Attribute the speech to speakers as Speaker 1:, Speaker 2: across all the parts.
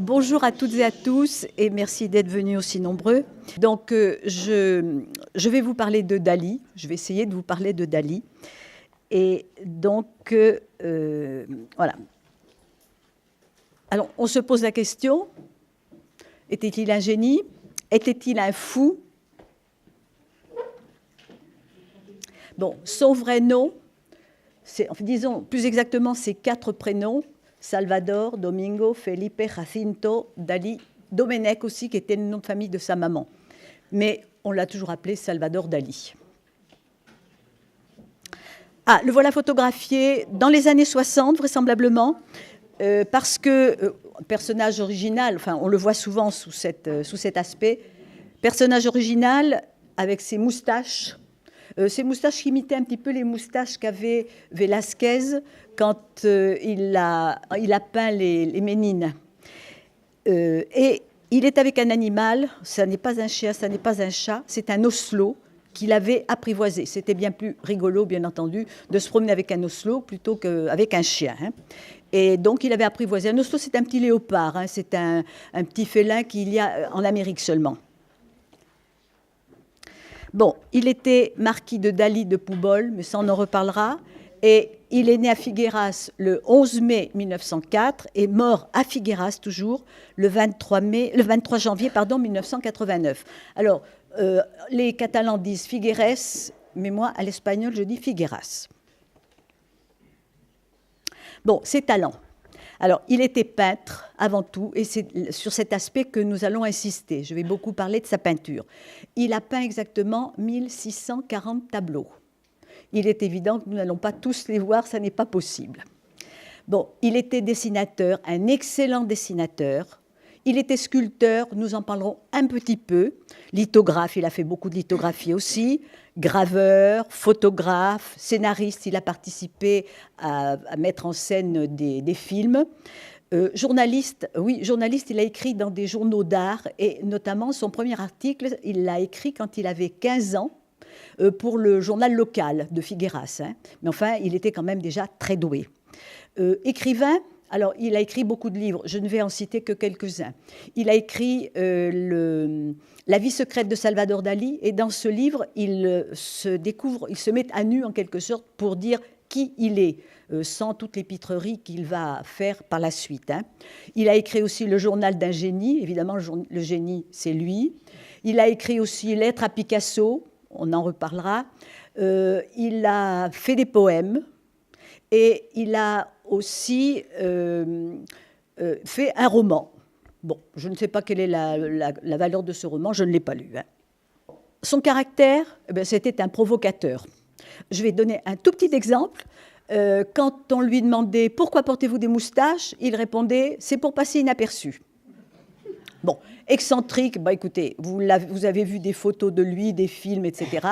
Speaker 1: Bonjour à toutes et à tous et merci d'être venus aussi nombreux. Donc, je vais vous parler de Dali. Je vais essayer de vous parler de Dali. Et donc, voilà. Alors, on se pose la question, était-il un génie? Était-il un fou? Bon, son vrai nom, disons plus exactement ses 4 prénoms, Salvador, Domingo, Felipe, Jacinto, Dali, Domenech aussi, qui était le nom de famille de sa maman. Mais on l'a toujours appelé Salvador Dali. Ah, le voilà photographié dans les années 60, vraisemblablement, parce que, personnage original, enfin, on le voit souvent sous cet aspect, personnage original avec ses moustaches, ces moustaches qui imitaient un petit peu les moustaches qu'avait Velázquez quand il a peint les Ménines. Et il est avec un animal, ça n'est pas un chien, ça n'est pas un chat, c'est un oslo qu'il avait apprivoisé. C'était bien plus rigolo, bien entendu, de se promener avec un oslo plutôt qu'avec un chien. Hein. Et donc, il avait apprivoisé. Un oslo, c'est un petit léopard, hein, c'est un petit félin qu'il y a en Amérique seulement. Bon, il était marquis de Dali de Púbol, mais ça on en reparlera. Et il est né à Figueras le 11 mai 1904 et mort à Figueras toujours le 23 janvier 1989. Alors, les Catalans disent Figueres, mais moi, à l'espagnol, je dis Figueras. Bon, ses talents. Alors, il était peintre avant tout, et c'est sur cet aspect que nous allons insister. Je vais beaucoup parler de sa peinture. Il a peint exactement 1640 tableaux. Il est évident que nous n'allons pas tous les voir, ça n'est pas possible. Bon, il était dessinateur, un excellent dessinateur. Il était sculpteur, nous en parlerons un petit peu. Lithographe, il a fait beaucoup de lithographie aussi. Graveur, photographe, scénariste, il a participé à mettre en scène des films. Journaliste, oui, journaliste, il a écrit dans des journaux d'art et notamment son premier article, il l'a écrit quand il avait 15 ans pour le journal local de Figueras. Hein. Mais enfin, il était quand même déjà très doué. Écrivain, alors il a écrit beaucoup de livres, je ne vais en citer que quelques-uns. Il a écrit La vie secrète de Salvador Dali et dans ce livre, il se met à nu en quelque sorte pour dire qui il est, sans toutes les pitreries qu'il va faire par la suite. Hein. Il a écrit aussi Le journal d'un génie, évidemment le génie c'est lui. Il a écrit aussi Lettres à Picasso, on en reparlera. Il a fait des poèmes et il a aussi fait un roman. Bon, je ne sais pas quelle est la valeur de ce roman, je ne l'ai pas lu. Hein. Son caractère, c'était un provocateur. Je vais donner un tout petit exemple. Quand on lui demandait « Pourquoi portez-vous des moustaches ?», il répondait « C'est pour passer inaperçu ». Bon, excentrique, écoutez, vous avez vu des photos de lui, des films, etc.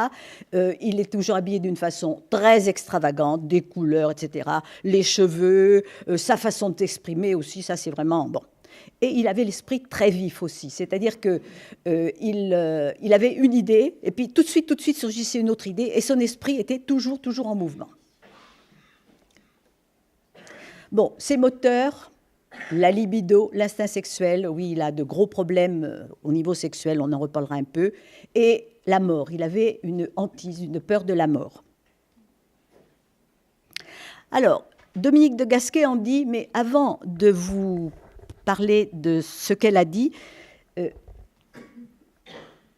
Speaker 1: Il est toujours habillé d'une façon très extravagante, des couleurs, etc. Les cheveux, sa façon de s'exprimer aussi, ça c'est vraiment bon. Et il avait l'esprit très vif aussi, c'est-à-dire que il avait une idée, et puis tout de suite surgissait une autre idée, et son esprit était toujours en mouvement. Bon, ses moteurs, la libido, l'instinct sexuel, oui, il a de gros problèmes au niveau sexuel, on en reparlera un peu, et la mort, il avait une hantise, une peur de la mort. Alors, Dominique de Gasquet en dit, mais avant de vous parler de ce qu'elle a dit, elle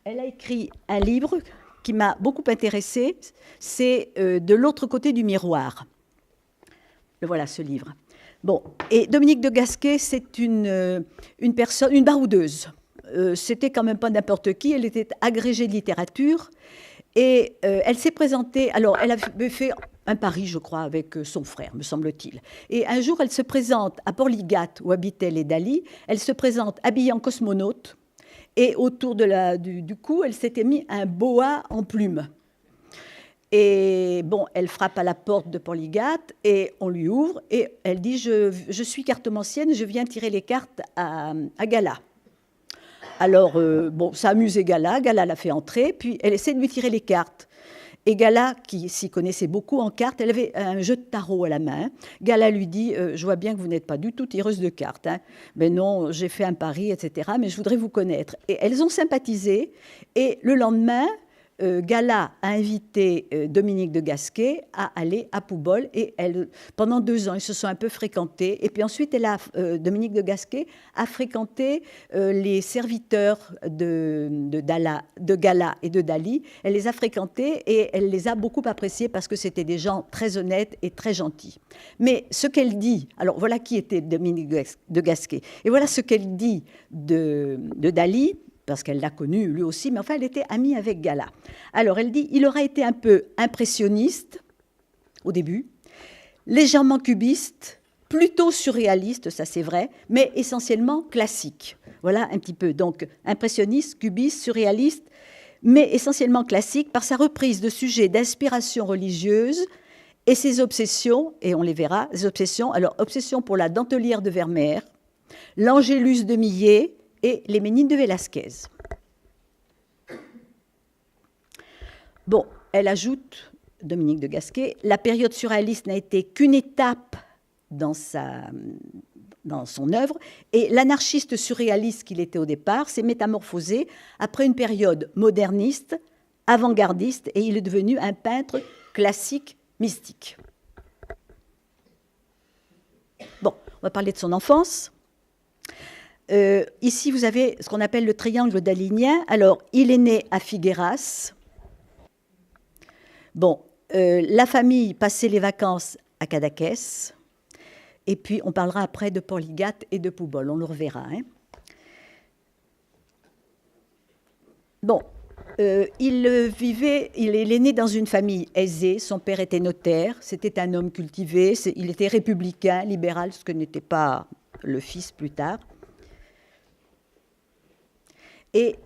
Speaker 1: a écrit un livre qui m'a beaucoup intéressée, c'est De l'autre côté du miroir. Voilà ce livre. Bon, et Dominique de Gasquet, c'est une personne, une baroudeuse. C'était quand même pas n'importe qui, elle était agrégée de littérature et elle s'est présentée, alors elle avait fait un pari, je crois, avec son frère, me semble-t-il. Et un jour, elle se présente à Portligat, où habitaient les Dali, elle se présente habillée en cosmonaute et autour du cou, elle s'était mis un boa en plumes. Et bon, elle frappe à la porte de Portligat et on lui ouvre et elle dit « Je suis cartomancienne, je viens tirer les cartes à Gala ». Alors, bon, ça amuse Gala, Gala l'a fait entrer, puis elle essaie de lui tirer les cartes. Et Gala, qui s'y connaissait beaucoup en cartes, elle avait un jeu de tarot à la main. Gala lui dit je vois bien que vous n'êtes pas du tout tireuse de cartes. Hein. Mais non, j'ai fait un pari, etc. Mais je voudrais vous connaître. Et elles ont sympathisé. Et le lendemain, Gala a invité Dominique de Gasquet à aller à Poubol. Et pendant 2 ans, ils se sont un peu fréquentés. Et puis ensuite, Dominique de Gasquet a fréquenté les serviteurs de Gala et de Dali. Elle les a fréquentés et elle les a beaucoup appréciés parce que c'était des gens très honnêtes et très gentils. Mais ce qu'elle dit, alors voilà qui était Dominique de Gasquet, et voilà ce qu'elle dit de Dali, parce qu'elle l'a connu lui aussi, mais enfin elle était amie avec Gala. Alors elle dit, il aura été un peu impressionniste au début, légèrement cubiste, plutôt surréaliste, ça c'est vrai, mais essentiellement classique. Voilà un petit peu, donc impressionniste, cubiste, surréaliste, mais essentiellement classique par sa reprise de sujets d'inspiration religieuse et ses obsessions, et on les verra, les obsessions, alors obsession pour la dentelière de Vermeer, l'Angélus de Millet, et les Ménines de Velázquez. Bon, elle ajoute, Dominique de Gasquet, la période surréaliste n'a été qu'une étape dans son œuvre, et l'anarchiste surréaliste qu'il était au départ s'est métamorphosé après une période moderniste, avant-gardiste, et il est devenu un peintre classique mystique. Bon, on va parler de son enfance. Ici, vous avez ce qu'on appelle le triangle dalinien. Alors, il est né à Figueras. Bon, la famille passait les vacances à Cadaqués. Et puis, on parlera après de Porligat et de Poubol. On le reverra. Hein. Bon, il est né dans une famille aisée. Son père était notaire. C'était un homme cultivé. Il était républicain, libéral, ce que n'était pas le fils plus tard. Et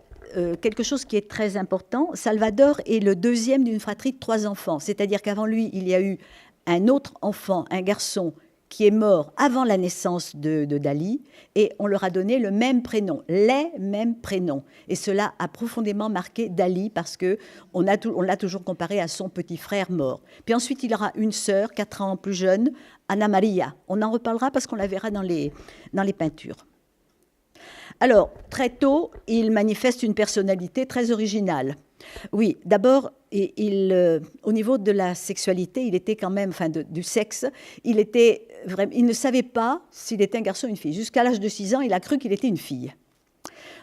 Speaker 1: quelque chose qui est très important, Salvador est le deuxième d'une fratrie de 3 enfants. C'est-à-dire qu'avant lui, il y a eu un autre enfant, un garçon, qui est mort avant la naissance de Dali, et on leur a donné le même prénom, les mêmes prénoms. Et cela a profondément marqué Dali, parce qu'on l'a toujours comparé à son petit frère mort. Puis ensuite, il aura une sœur, 4 ans plus jeune, Anna Maria. On en reparlera parce qu'on la verra dans les peintures. Alors, très tôt, il manifeste une personnalité très originale. Oui, d'abord, au niveau de la sexualité, il était quand même, enfin du sexe, il ne savait pas s'il était un garçon ou une fille. Jusqu'à l'âge de 6 ans, il a cru qu'il était une fille.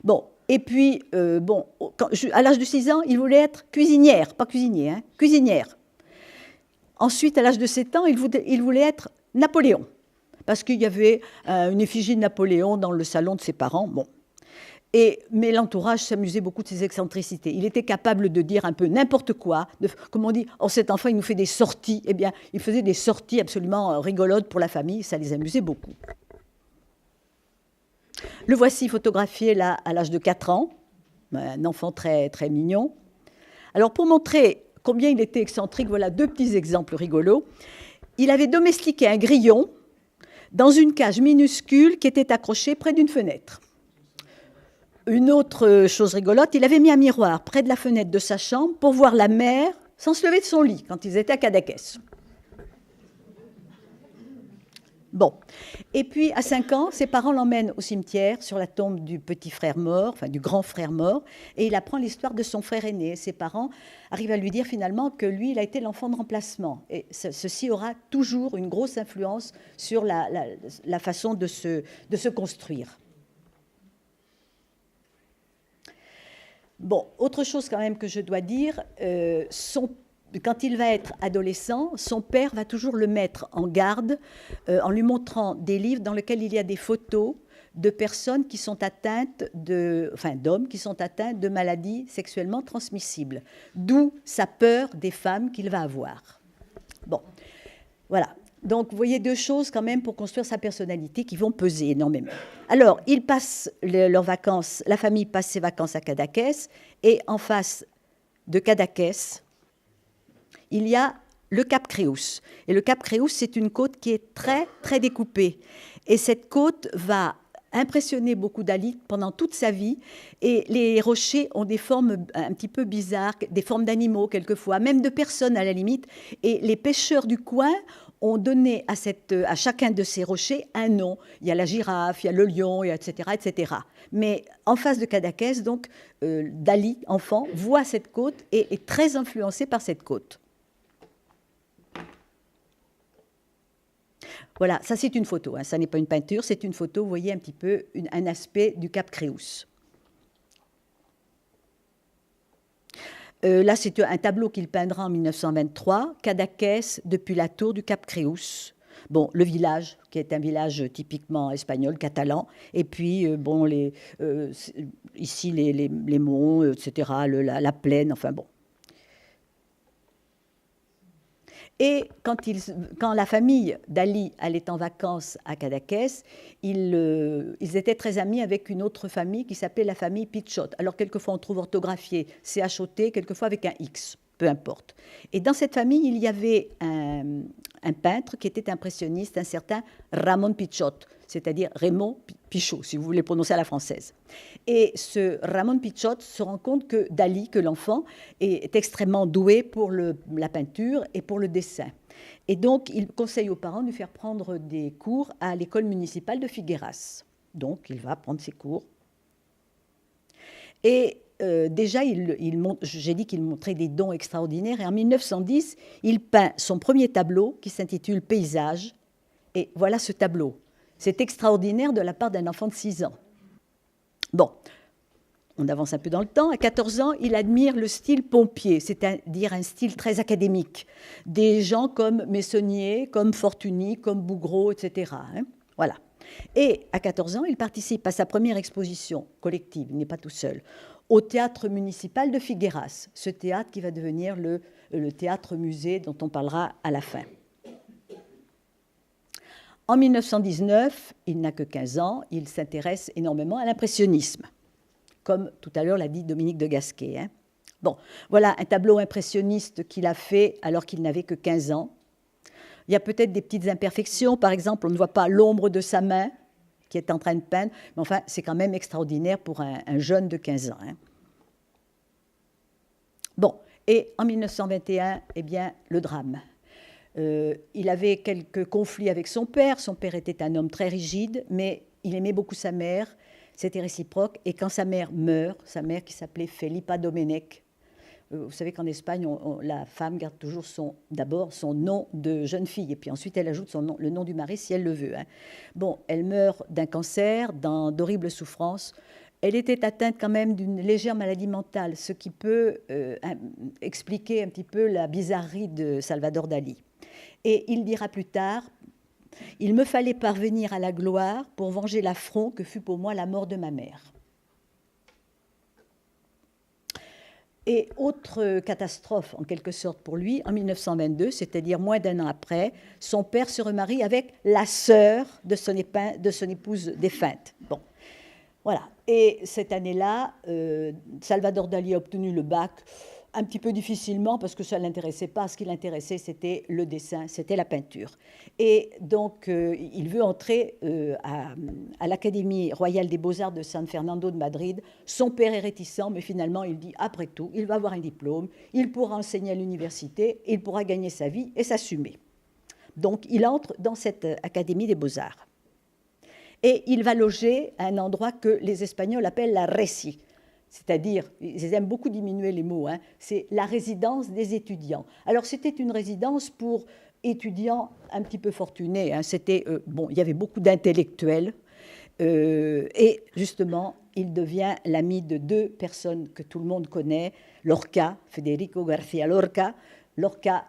Speaker 1: Bon, et puis, à l'âge de 6 ans, il voulait être cuisinière, pas cuisinier, hein, cuisinière. Ensuite, à l'âge de 7 ans, il voulait être Napoléon. Parce qu'il y avait une effigie de Napoléon dans le salon de ses parents. Bon. Mais l'entourage s'amusait beaucoup de ses excentricités. Il était capable de dire un peu n'importe quoi. Comme on dit, oh, cet enfant, il nous fait des sorties. Eh bien, il faisait des sorties absolument rigolotes pour la famille. Ça les amusait beaucoup. Le voici photographié là, à l'âge de 4 ans. Un enfant très, très mignon. Alors, pour montrer combien il était excentrique, voilà 2 petits exemples rigolos. Il avait domestiqué un grillon dans une cage minuscule qui était accrochée près d'une fenêtre. Une autre chose rigolote, il avait mis un miroir près de la fenêtre de sa chambre pour voir la mer sans se lever de son lit quand ils étaient à Cadaqués. Bon. Et puis, à 5 ans, ses parents l'emmènent au cimetière sur la tombe du petit frère mort, enfin du grand frère mort, et il apprend l'histoire de son frère aîné. Ses parents arrivent à lui dire finalement que lui, il a été l'enfant de remplacement. Et ceci aura toujours une grosse influence sur la façon de se construire. Bon, autre chose quand même que je dois dire, quand il va être adolescent, son père va toujours le mettre en garde en lui montrant des livres dans lesquels il y a des photos de personnes qui sont atteintes d'hommes qui sont atteints de maladies sexuellement transmissibles. D'où sa peur des femmes qu'il va avoir. Bon, voilà. Donc, vous voyez 2 choses quand même pour construire sa personnalité qui vont peser énormément. Alors, ils passent leurs vacances, la famille passe ses vacances à Cadaqués, et en face de Cadaqués, il y a le Cap Créus. Et le Cap Créus, c'est une côte qui est très, très découpée. Et cette côte va impressionné beaucoup Dali pendant toute sa vie. Et les rochers ont des formes un petit peu bizarres, des formes d'animaux quelquefois, même de personnes à la limite. Et les pêcheurs du coin ont donné à chacun de ces rochers un nom. Il y a la girafe, il y a le lion, etc., etc. Mais en face de Cadaqués, donc, Dali, enfant, voit cette côte et est très influencé par cette côte. Voilà, ça c'est une photo, hein, ça n'est pas une peinture, c'est une photo, vous voyez un petit peu un aspect du Cap Créus. Là, c'est un tableau qu'il peindra en 1923, Cadaqués depuis la tour du Cap Créus. Bon, le village, qui est un village typiquement espagnol, catalan, et puis, bon, ici, les monts, etc., la plaine, enfin bon. Et quand la famille Dali allait en vacances à Cadaqués, ils étaient très amis avec une autre famille qui s'appelait la famille Pichot. Alors, quelquefois, on trouve orthographié C-H-O-T, quelquefois avec un X, peu importe. Et dans cette famille, il y avait un peintre qui était impressionniste, un certain Ramon Pichot, c'est-à-dire Raymond Pichot, si vous voulez prononcer à la française. Et ce Ramon Pichot se rend compte que Dali, que l'enfant, est extrêmement doué pour la peinture et pour le dessin. Et donc, il conseille aux parents de lui faire prendre des cours à l'école municipale de Figueras. Donc, il va prendre ses cours. Et déjà, j'ai dit qu'il montrait des dons extraordinaires. Et en 1910, il peint son premier tableau qui s'intitule « Paysage ». Et voilà ce tableau. C'est extraordinaire de la part d'un enfant de 6 ans. Bon, on avance un peu dans le temps. À 14 ans, il admire le style pompier, c'est-à-dire un style très académique. Des gens comme Meissonier, comme Fortuny, comme Bouguereau, etc. Hein, voilà. Et à 14 ans, il participe à sa première exposition collective, il n'est pas tout seul, au théâtre municipal de Figueras, ce théâtre qui va devenir le théâtre-musée dont on parlera à la fin. En 1919, il n'a que 15 ans, il s'intéresse énormément à l'impressionnisme, comme tout à l'heure l'a dit Dominique de Gasquet. Hein. Bon, voilà un tableau impressionniste qu'il a fait alors qu'il n'avait que 15 ans. Il y a peut-être des petites imperfections, par exemple, on ne voit pas l'ombre de sa main qui est en train de peindre, mais enfin, c'est quand même extraordinaire pour un jeune de 15 ans. Hein. Bon, et en 1921, eh bien, le drame. Il avait quelques conflits avec son père était un homme très rigide, mais il aimait beaucoup sa mère, c'était réciproque, et quand sa mère meurt, sa mère qui s'appelait Felipa Domenech, vous savez qu'en Espagne, la femme garde toujours d'abord son nom de jeune fille, et puis ensuite elle ajoute le nom du mari si elle le veut. Hein. Bon, elle meurt d'un cancer, d'horribles souffrances. Elle était atteinte quand même d'une légère maladie mentale, ce qui peut expliquer un petit peu la bizarrerie de Salvador Dali. Et il dira plus tard, « Il me fallait parvenir à la gloire pour venger l'affront que fut pour moi la mort de ma mère. » Et autre catastrophe, en quelque sorte, pour lui, en 1922, c'est-à-dire moins d'un an après, son père se remarie avec la sœur de son épouse défunte. Bon, voilà. Et cette année-là, Salvador Dali a obtenu le bac un petit peu difficilement parce que ça ne l'intéressait pas. Ce qui l'intéressait, c'était le dessin, c'était la peinture. Et donc, il veut entrer à l'Académie royale des beaux-arts de San Fernando de Madrid. Son père est réticent, mais finalement, il dit, après tout, il va avoir un diplôme, il pourra enseigner à l'université, il pourra gagner sa vie et s'assumer. Donc, il entre dans cette Académie des beaux-arts. Et il va loger à un endroit que les Espagnols appellent la Resi. C'est-à-dire, ils aiment beaucoup diminuer les mots, hein, c'est la résidence des étudiants. Alors, c'était une résidence pour étudiants un petit peu fortunés. Hein, bon, il y avait beaucoup d'intellectuels. Et justement, il devient l'ami de 2 personnes que tout le monde connaît, Lorca, Federico García Lorca,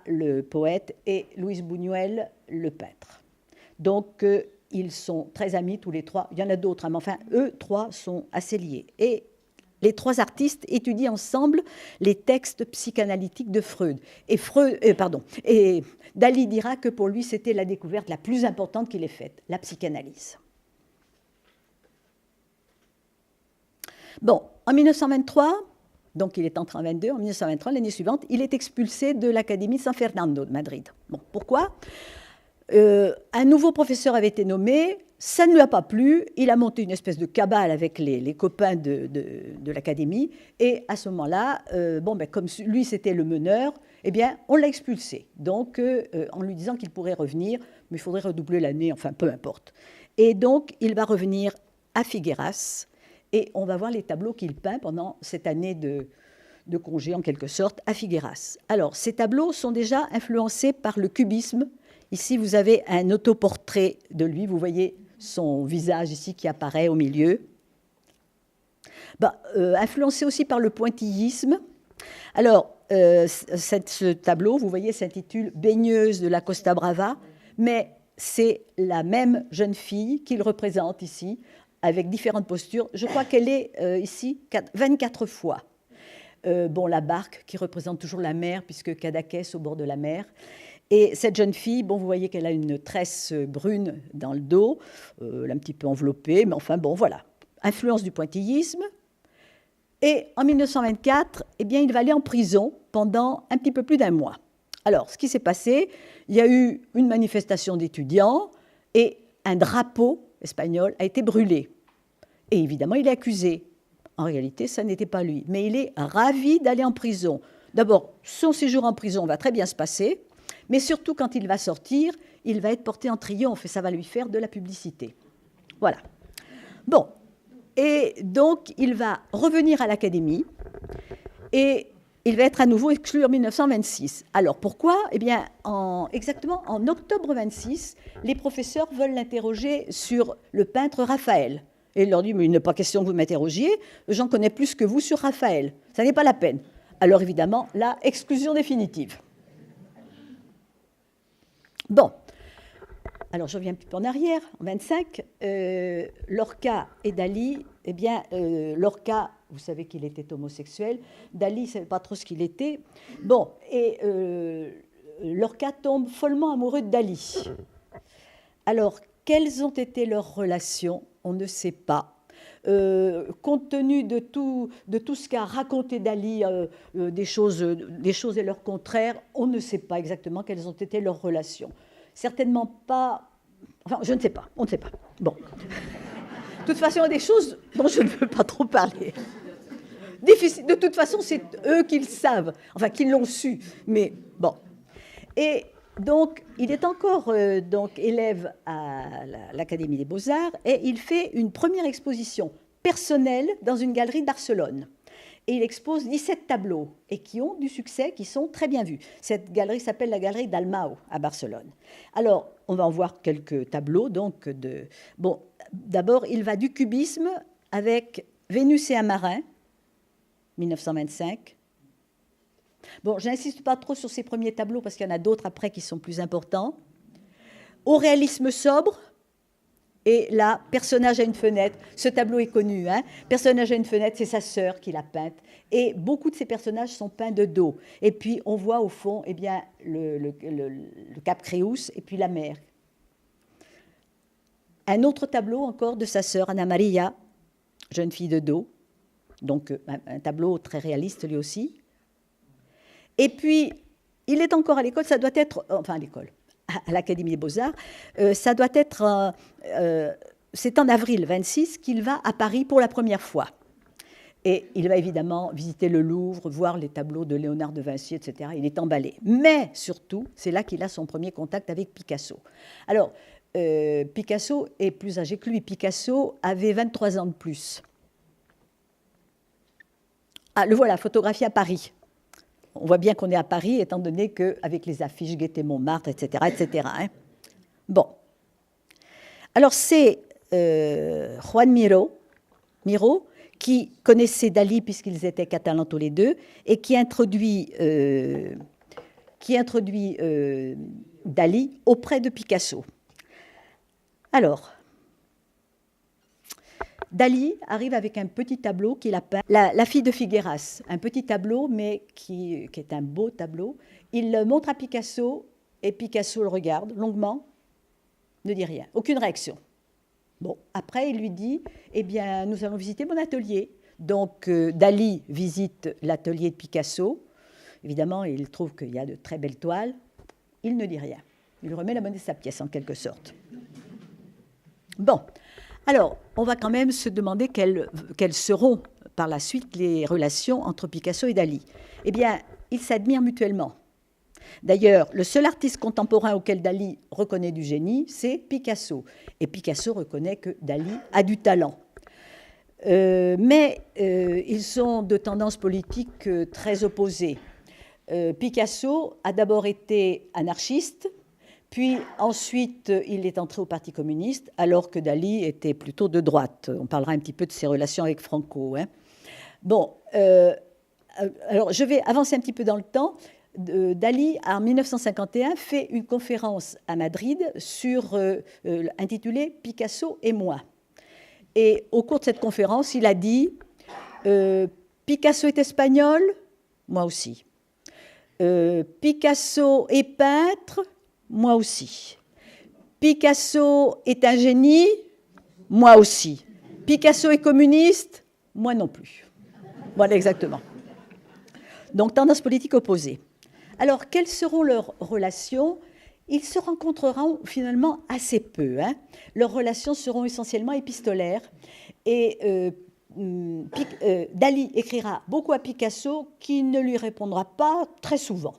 Speaker 1: le poète, et Luis Buñuel, le peintre. Donc, ils sont très amis tous les 3. Il y en a d'autres, hein, mais enfin, eux 3 sont assez liés. Et les 3 artistes étudient ensemble les textes psychanalytiques de Freud. Et Dali dira que pour lui, c'était la découverte la plus importante qu'il ait faite, la psychanalyse. Bon, en 1923, donc il est entré en 22, en 1923, l'année suivante, il est expulsé de l'Académie San Fernando de Madrid. Bon, pourquoi ? Un nouveau professeur avait été nommé, ça ne lui a pas plu, il a monté une espèce de cabale avec les copains de l'académie, et à ce moment-là, comme lui c'était le meneur, eh bien, on l'a expulsé, donc en lui disant qu'il pourrait revenir, mais il faudrait redoubler l'année, enfin peu importe. Et donc, il va revenir à Figueras, et on va voir les tableaux qu'il peint pendant cette année de congé, en quelque sorte, à Figueras. Alors, ces tableaux sont déjà influencés par le cubisme. Ici, vous avez un autoportrait de lui. Vous voyez son visage ici qui apparaît au milieu. Influencé aussi par le pointillisme. Alors, ce tableau, vous voyez, s'intitule « Baigneuse de la Costa Brava », mais c'est la même jeune fille qu'il représente ici, avec différentes postures. Je crois qu'elle est ici 24 fois. La barque qui représente toujours la mer, puisque Cadaqués au bord de la mer. Et cette jeune fille, vous voyez qu'elle a une tresse brune dans le dos, elle est un petit peu enveloppée, mais enfin, voilà. Influence du pointillisme. Et en 1924, il va aller en prison pendant un petit peu plus d'un mois. Alors, ce qui s'est passé, il y a eu une manifestation d'étudiants et un drapeau espagnol a été brûlé. Et évidemment, il est accusé. En réalité, ça n'était pas lui. Mais il est ravi d'aller en prison. D'abord, son séjour en prison va très bien se passer, mais surtout, quand il va sortir, il va être porté en triomphe et ça va lui faire de la publicité. Voilà. Et donc, il va revenir à l'académie et il va être à nouveau exclu en 1926. Alors, pourquoi ? Exactement en octobre 26, les professeurs veulent l'interroger sur le peintre Raphaël. Et il leur dit, mais il n'est pas question que vous m'interrogiez, j'en connais plus que vous sur Raphaël. Ça n'est pas la peine. Alors évidemment, là, exclusion définitive. Alors je reviens un petit peu en arrière, en 25, Lorca et Dali, Lorca, vous savez qu'il était homosexuel, Dali ne savait pas trop ce qu'il était. Lorca tombe follement amoureux de Dali. Alors, quelles ont été leurs relations ? On ne sait pas. Compte tenu de tout ce qu'a raconté Dali, des choses et leurs contraires, on ne sait pas exactement quelles ont été leurs relations. Certainement pas... Enfin, je ne sais pas, on ne sait pas. De toute façon, il y a des choses dont je ne veux pas trop parler. De toute façon, c'est eux qui le savent, enfin, qui l'ont su. Mais bon. Et donc, il est encore élève à l'Académie des Beaux-Arts et il fait une première exposition personnelle dans une galerie de Barcelone. Et il expose 17 tableaux et qui ont du succès, qui sont très bien vus. Cette galerie s'appelle la galerie Dalmau à Barcelone. Alors, on va en voir quelques tableaux. D'abord, il va du cubisme avec Vénus et un marin, 1925. Je n'insiste pas trop sur ces premiers tableaux parce qu'il y en a d'autres après qui sont plus importants. Au réalisme sobre, et là, personnage à une fenêtre. Ce tableau est connu. Personnage à une fenêtre, c'est sa sœur qui l'a peinte. Et beaucoup de ces personnages sont peints de dos. Et puis, on voit au fond le Cap Creus et puis la mer. Un autre tableau encore de sa sœur, Anna Maria, jeune fille de dos. Donc, un tableau très réaliste lui aussi. Et puis, il est encore à l'école, ça doit être... Enfin, à l'école, à l'Académie des Beaux-Arts, ça doit être... c'est en avril 26 qu'il va à Paris pour la première fois. Et il va évidemment visiter le Louvre, voir les tableaux de Léonard de Vinci, etc. Il est emballé. Mais surtout, c'est là qu'il a son premier contact avec Picasso. Alors, Picasso est plus âgé que lui. Picasso avait 23 ans de plus. Ah, le voilà, photographié à Paris. On voit bien qu'on est à Paris, étant donné qu'avec les affiches Gaîté Montmartre, etc., etc. Alors, c'est Juan Miró, qui connaissait Dali, puisqu'ils étaient catalans tous les deux, et qui introduit Dali auprès de Picasso. Alors, Dali arrive avec un petit tableau qu'il a peint, la fille de Figueras, un petit tableau, mais qui est un beau tableau. Il le montre à Picasso, et Picasso le regarde longuement, ne dit rien, aucune réaction. Après, il lui dit, nous allons visiter mon atelier. Donc, Dali visite l'atelier de Picasso. Évidemment, il trouve qu'il y a de très belles toiles. Il ne dit rien. Il lui remet la monnaie de sa pièce, en quelque sorte. Bon, alors, on va quand même se demander quelles seront par la suite les relations entre Picasso et Dali. Eh bien, ils s'admirent mutuellement. D'ailleurs, le seul artiste contemporain auquel Dali reconnaît du génie, c'est Picasso. Et Picasso reconnaît que Dali a du talent. Mais ils sont de tendances politiques très opposées. Picasso a d'abord été anarchiste, puis ensuite il est entré au Parti communiste, alors que Dali était plutôt de droite. On parlera un petit peu de ses relations avec Franco. Hein. Bon, alors je vais avancer un petit peu dans le temps. Dali, en 1951, fait une conférence à Madrid intitulée « Picasso et moi ». Et au cours de cette conférence, il a dit Picasso est espagnol, moi aussi. Picasso est peintre, moi aussi. Picasso est un génie, moi aussi. Picasso est communiste, moi non plus. Voilà, exactement. Donc, tendance politique opposée. Alors, quelles seront leurs relations ? Ils se rencontreront finalement assez peu. Hein. Leurs relations seront essentiellement épistolaires. Et Dali écrira beaucoup à Picasso qui ne lui répondra pas très souvent.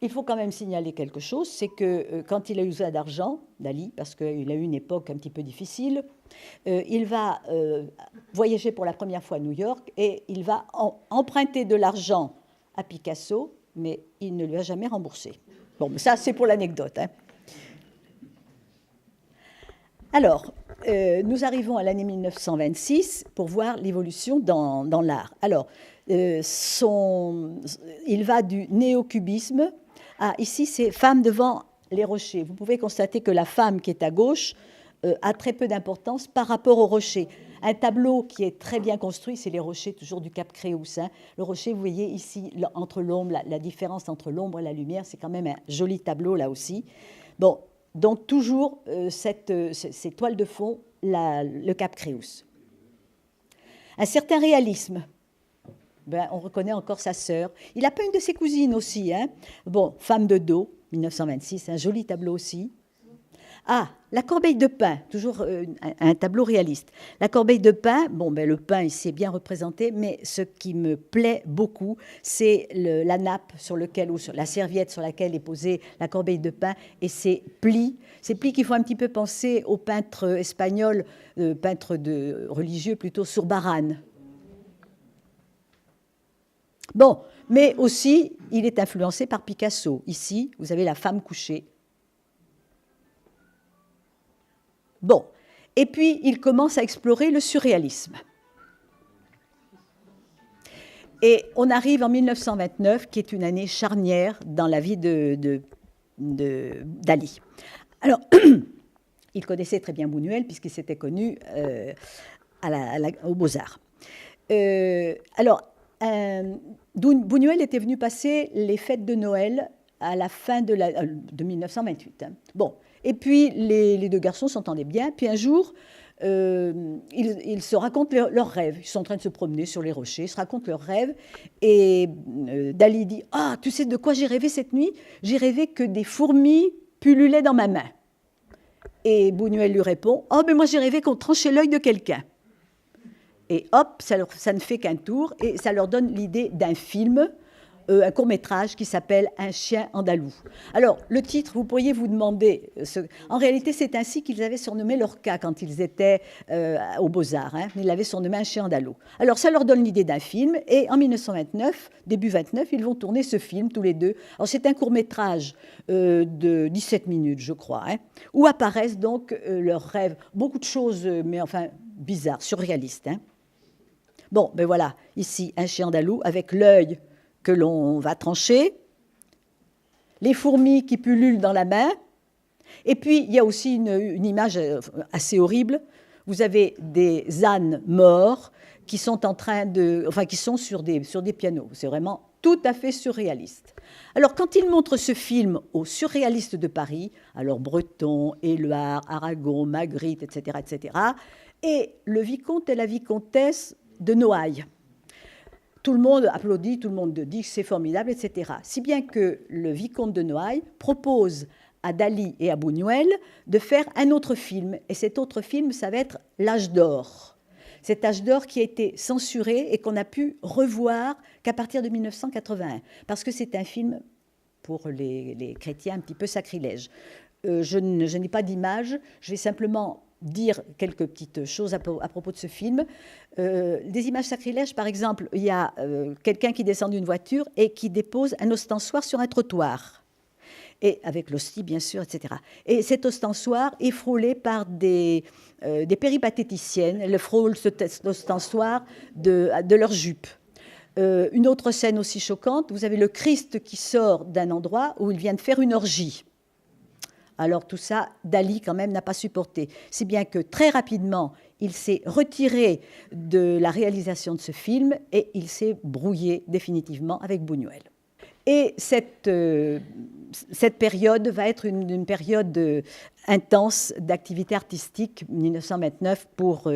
Speaker 1: Il faut quand même signaler quelque chose, c'est que quand il a usé d'argent, Dali, parce qu'il a eu une époque un petit peu difficile, il va voyager pour la première fois à New York et il va emprunter de l'argent à Picasso, mais il ne lui a jamais remboursé. Bon, mais ça, c'est pour l'anecdote. Hein. Alors, nous arrivons à l'année 1926 pour voir l'évolution dans l'art. Alors, il va du néo-cubisme à, ici, c'est Femme devant les rochers. Vous pouvez constater que la femme qui est à gauche a très peu d'importance par rapport aux rochers. Un tableau qui est très bien construit, c'est les rochers toujours du Cap Créus. Hein. Le rocher, vous voyez ici, entre l'ombre, la différence entre l'ombre et la lumière, c'est quand même un joli tableau là aussi. Bon, donc toujours ces toiles de fond, le Cap Créus. Un certain réalisme. Ben, on reconnaît encore sa sœur. Il a peint une de ses cousines aussi. Hein. Bon, Femme de dos, 1926, un joli tableau aussi. Ah, la corbeille de pain, toujours un tableau réaliste. La corbeille de pain, bon, ben, le pain ici est bien représenté, mais ce qui me plaît beaucoup, c'est la nappe sur laquelle, ou sur la serviette sur laquelle est posée la corbeille de pain et ces plis qui font un petit peu penser aux peintres espagnols, peintres religieux plutôt, Zurbarán. Bon, mais aussi, il est influencé par Picasso. Ici, vous avez la femme couchée. Bon, et puis il commence à explorer le surréalisme. Et on arrive en 1929, qui est une année charnière dans la vie de Dali. Alors, il connaissait très bien Buñuel, puisqu'il s'était connu aux Beaux-Arts. Buñuel était venu passer les fêtes de Noël à la fin de 1928. Hein. Bon. Et puis, les deux garçons s'entendaient bien. Puis un jour, ils se racontent leurs rêves. Ils sont en train de se promener sur les rochers, ils se racontent leurs rêves. Et Dali dit « Ah, tu sais de quoi j'ai rêvé cette nuit ? J'ai rêvé que des fourmis pullulaient dans ma main. » Et Buñuel lui répond « Oh, mais moi j'ai rêvé qu'on tranchait l'œil de quelqu'un. » Et hop, ça ne fait qu'un tour. Et ça leur donne l'idée d'un film, un court-métrage qui s'appelle « Un chien andalou ». Alors, le titre, vous pourriez vous demander... En réalité, c'est ainsi qu'ils avaient surnommé leur cas quand ils étaient aux Beaux-Arts. Hein. Ils l'avaient surnommé « Un chien andalou ». Alors, ça leur donne l'idée d'un film. Et en 1929, début 29, ils vont tourner ce film, tous les deux. Alors, c'est un court-métrage de 17 minutes, je crois, hein, où apparaissent donc leurs rêves. Beaucoup de choses, mais enfin, bizarres, surréalistes. Hein. Bon, ben voilà, ici, un chien andalou avec l'œil que l'on va trancher, les fourmis qui pullulent dans la main, et puis il y a aussi une image assez horrible. Vous avez des ânes morts qui sont qui sont sur des pianos. C'est vraiment tout à fait surréaliste. Alors quand il montre ce film aux surréalistes de Paris, alors Breton, Éluard, Aragon, Magritte, etc., et le vicomte et la vicomtesse de Noailles. Tout le monde applaudit, tout le monde dit que c'est formidable, etc. Si bien que le vicomte de Noailles propose à Dali et à Buñuel de faire un autre film. Et cet autre film, ça va être L'Âge d'or. Cet Âge d'or qui a été censuré et qu'on n'a pu revoir qu'à partir de 1981, parce que c'est un film, pour les chrétiens, un petit peu sacrilège. Je n'ai pas d'image, je vais simplement dire quelques petites choses à propos de ce film. Des images sacrilèges, par exemple, il y a quelqu'un qui descend d'une voiture et qui dépose un ostensoir sur un trottoir. Et avec l'hostie, bien sûr, etc. Et cet ostensoir est frôlé par des péripatéticiennes. Elles frôlent cet ostensoir de leur jupe. Une autre scène aussi choquante, vous avez le Christ qui sort d'un endroit où il vient de faire une orgie. Alors tout ça, Dali quand même n'a pas supporté. Si bien que très rapidement, il s'est retiré de la réalisation de ce film et il s'est brouillé définitivement avec Buñuel. Et cette période va être une période intense d'activité artistique, 1929, pour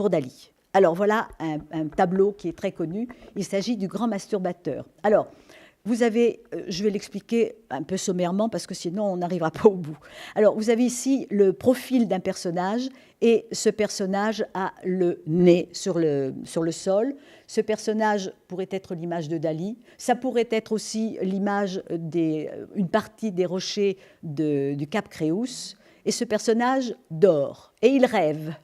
Speaker 1: Dali. Alors voilà un tableau qui est très connu. Il s'agit du Grand Masturbateur. Alors, vous avez, je vais l'expliquer un peu sommairement parce que sinon on n'arrivera pas au bout. Alors, vous avez ici le profil d'un personnage et ce personnage a le nez sur le sol. Ce personnage pourrait être l'image de Dali. Ça pourrait être aussi l'image une partie des rochers du Cap Créus. Et ce personnage dort et il rêve.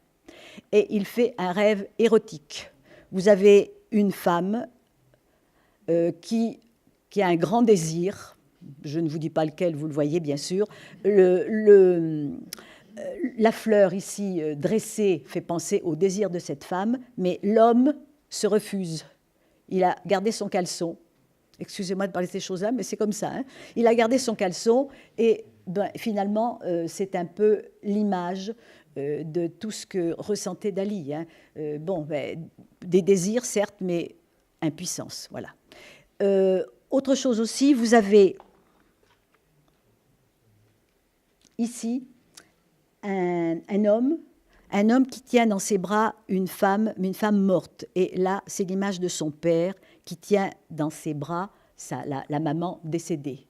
Speaker 1: Et il fait un rêve érotique. Vous avez une femme qui a un grand désir, je ne vous dis pas lequel, vous le voyez bien sûr. La fleur ici dressée fait penser au désir de cette femme, mais l'homme se refuse. Il a gardé son caleçon. Excusez-moi de parler de ces choses-là, mais c'est comme ça. Hein. Il a gardé son caleçon et finalement, c'est un peu l'image de tout ce que ressentait Dali. Hein. Des désirs, certes, mais impuissance. Voilà. Autre chose aussi, vous avez ici un homme qui tient dans ses bras une femme morte. Et là, c'est l'image de son père qui tient dans ses bras la maman décédée.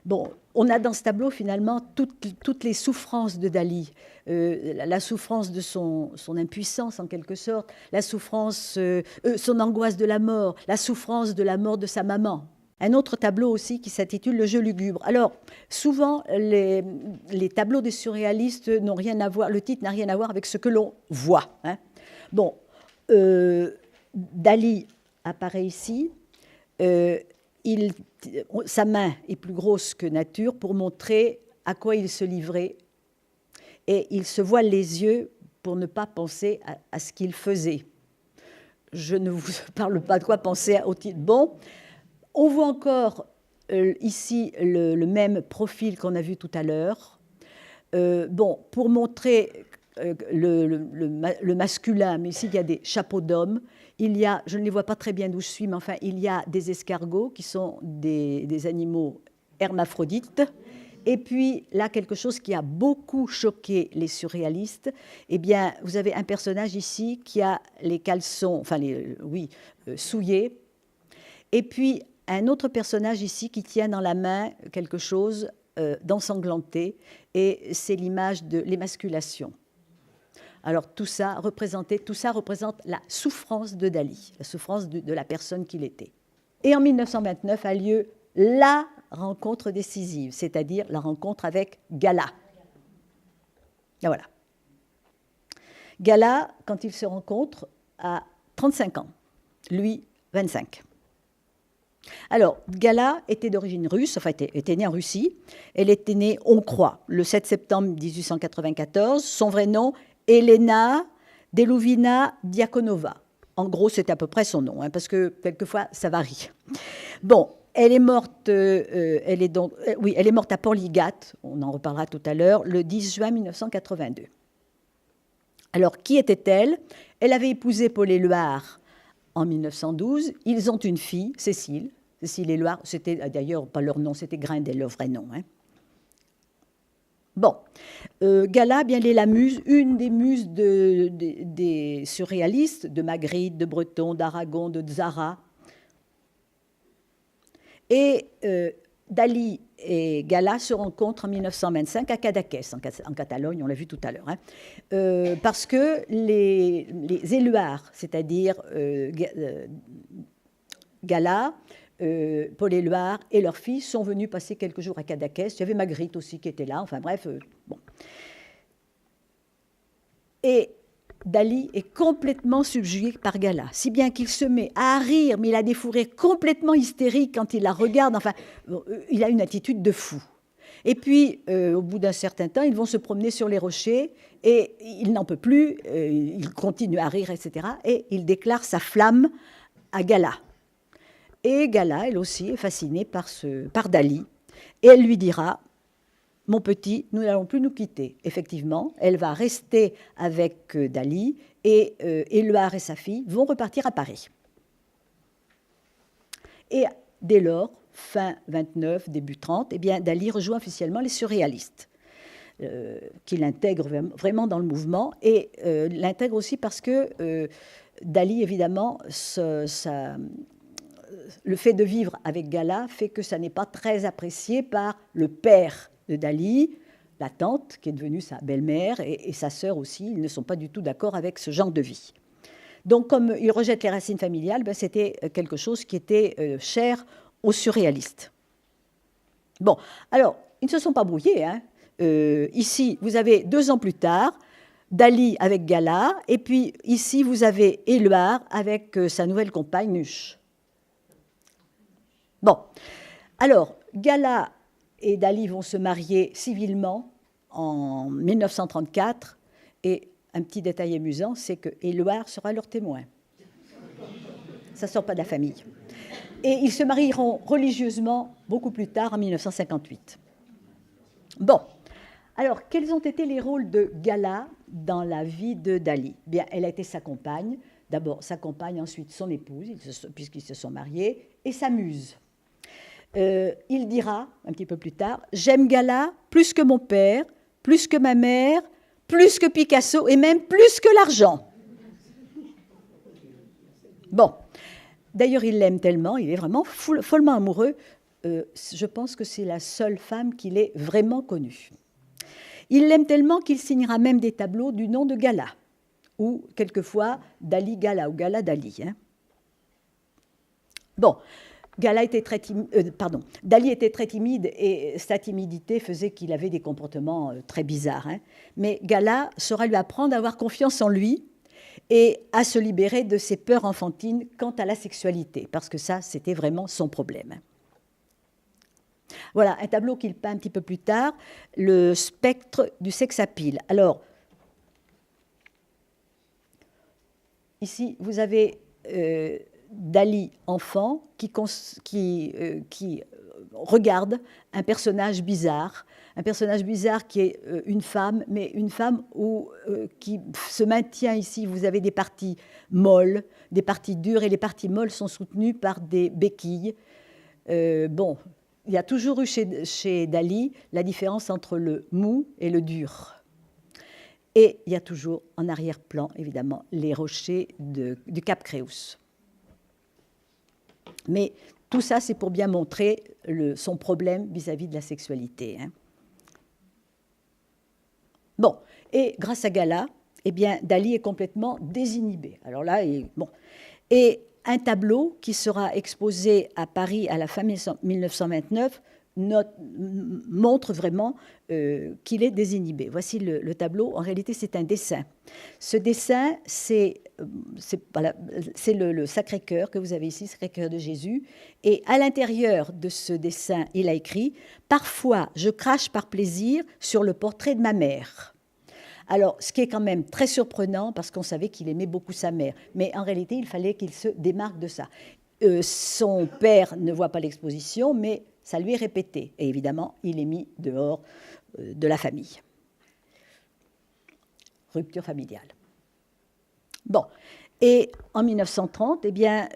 Speaker 1: Bon, on a dans ce tableau finalement toutes les souffrances de Dali, la souffrance de son impuissance en quelque sorte, la souffrance, son angoisse de la mort, la souffrance de la mort de sa maman. Un autre tableau aussi qui s'intitule Le jeu lugubre. Alors, souvent, les tableaux des surréalistes n'ont rien à voir, le titre n'a rien à voir avec ce que l'on voit. Hein. Bon, Dali apparaît ici. Sa main est plus grosse que nature pour montrer à quoi il se livrait. Et il se voile les yeux pour ne pas penser à ce qu'il faisait. Je ne vous parle pas de quoi penser au titre. Bon, on voit encore ici le même profil qu'on a vu tout à l'heure. Pour montrer le masculin, mais ici il y a des chapeaux d'hommes. Il y a, je ne les vois pas très bien d'où je suis, mais enfin, il y a des escargots qui sont des animaux hermaphrodites. Et puis, là, quelque chose qui a beaucoup choqué les surréalistes, eh bien, vous avez un personnage ici qui a les caleçons, souillés. Et puis, un autre personnage ici qui tient dans la main quelque chose d'ensanglanté, et c'est l'image de l'émasculation. Alors tout ça représente la souffrance de Dali, la souffrance de la personne qu'il était. Et en 1929 a lieu la rencontre décisive, c'est-à-dire la rencontre avec Gala. Et voilà. Gala, quand ils se rencontrent, a 35 ans, lui 25. Alors, Gala était d'origine russe, enfin était née en Russie. Elle était née, on croit, le 7 septembre 1894. Son vrai nom, Elena Delouvina Diakonova. En gros, c'est à peu près son nom, hein, parce que quelquefois, ça varie. Bon, elle est morte, elle est morte à Port-Ligat, on en reparlera tout à l'heure, le 10 juin 1982. Alors, qui était-elle? Elle avait épousé Paul Éluard en 1912. Ils ont une fille, Cécile Éluard. C'était d'ailleurs pas leur nom, c'était Grindel, leur vrai nom. Hein. Bon, Gala, bien, elle est la muse, une des muses des surréalistes, de Magritte, de Breton, d'Aragon, de Tzara. Et Dali et Gala se rencontrent en 1925 à Cadaqués, en Catalogne, on l'a vu tout à l'heure, hein, parce que les Éluards, c'est-à-dire Gala, Paul Éluard et leur fille sont venus passer quelques jours à Cadaqués. Il y avait Magritte aussi qui était là, enfin bref, bon. Et Dali est complètement subjugué par Gala, si bien qu'il se met à rire, mais il a des fous rires complètement hystériques quand il la regarde. Enfin, il a une attitude de fou. Et puis, au bout d'un certain temps, ils vont se promener sur les rochers et il n'en peut plus, il continue à rire, etc. Et il déclare sa flamme à Gala. Et Gala, elle aussi, est fascinée par Dali. Et elle lui dira... Mon petit, nous n'allons plus nous quitter. Effectivement, elle va rester avec Dali et Éluard et sa fille vont repartir à Paris. Et dès lors, fin 29, début 30, eh bien, Dali rejoint officiellement les surréalistes, qu'il intègre vraiment dans le mouvement et l'intègre aussi parce que Dali, évidemment, le fait de vivre avec Gala fait que ça n'est pas très apprécié par le père de Dali, la tante qui est devenue sa belle-mère et sa sœur aussi, ils ne sont pas du tout d'accord avec ce genre de vie. Donc comme ils rejettent les racines familiales, ben, c'était quelque chose qui était cher aux surréalistes. Bon, alors, ils ne se sont pas brouillés. Hein. Ici, vous avez 2 ans plus tard, Dali avec Gala, et puis ici, vous avez Éluard avec sa nouvelle compagne, Nuche. Bon, alors, Gala et Dali vont se marier civilement en 1934. Et un petit détail amusant, c'est que Éluard sera leur témoin. Ça ne sort pas de la famille. Et ils se marieront religieusement beaucoup plus tard, en 1958. Bon, alors, quels ont été les rôles de Gala dans la vie de Dali? Bien, elle a été sa compagne. D'abord sa compagne, ensuite son épouse, puisqu'ils se sont mariés, et sa muse. Il dira, un petit peu plus tard, « J'aime Gala plus que mon père, plus que ma mère, plus que Picasso et même plus que l'argent. » Bon, d'ailleurs, il l'aime tellement, il est vraiment follement amoureux. Je pense que c'est la seule femme qu'il ait vraiment connue. Il l'aime tellement qu'il signera même des tableaux du nom de Gala, ou quelquefois Dali Gala ou Gala Dali. Hein. Bon. Dali était très timide et sa timidité faisait qu'il avait des comportements très bizarres. Hein. Mais Gala saura lui apprendre à avoir confiance en lui et à se libérer de ses peurs enfantines quant à la sexualité, parce que ça, c'était vraiment son problème. Voilà, un tableau qu'il peint un petit peu plus tard, le spectre du sex-appeal. Alors, ici, vous avez... Dali, enfant, qui regarde un personnage bizarre qui est une femme, mais une femme qui se maintient ici. Vous avez des parties molles, des parties dures, et les parties molles sont soutenues par des béquilles. Bon, il y a toujours eu chez Dali la différence entre le mou et le dur. Et il y a toujours en arrière-plan, évidemment, les rochers du Cap Créus. Mais tout ça, c'est pour bien montrer son problème vis-à-vis de la sexualité. Hein. Bon, et grâce à Gala, eh bien, Dali est complètement désinhibé. Alors là, bon. Et un tableau qui sera exposé à Paris à la fin 1929 montre vraiment qu'il est désinhibé. Voici le tableau. En réalité, c'est un dessin. Ce dessin, c'est le Sacré-Cœur que vous avez ici, Sacré-Cœur de Jésus. Et à l'intérieur de ce dessin, il a écrit « Parfois, je crache par plaisir sur le portrait de ma mère ». Alors, ce qui est quand même très surprenant, parce qu'on savait qu'il aimait beaucoup sa mère. Mais en réalité, il fallait qu'il se démarque de ça. Son père ne voit pas l'exposition, mais ça lui est répété. Et évidemment, il est mis dehors de la famille. Rupture familiale. Bon, et en 1930, eh bien,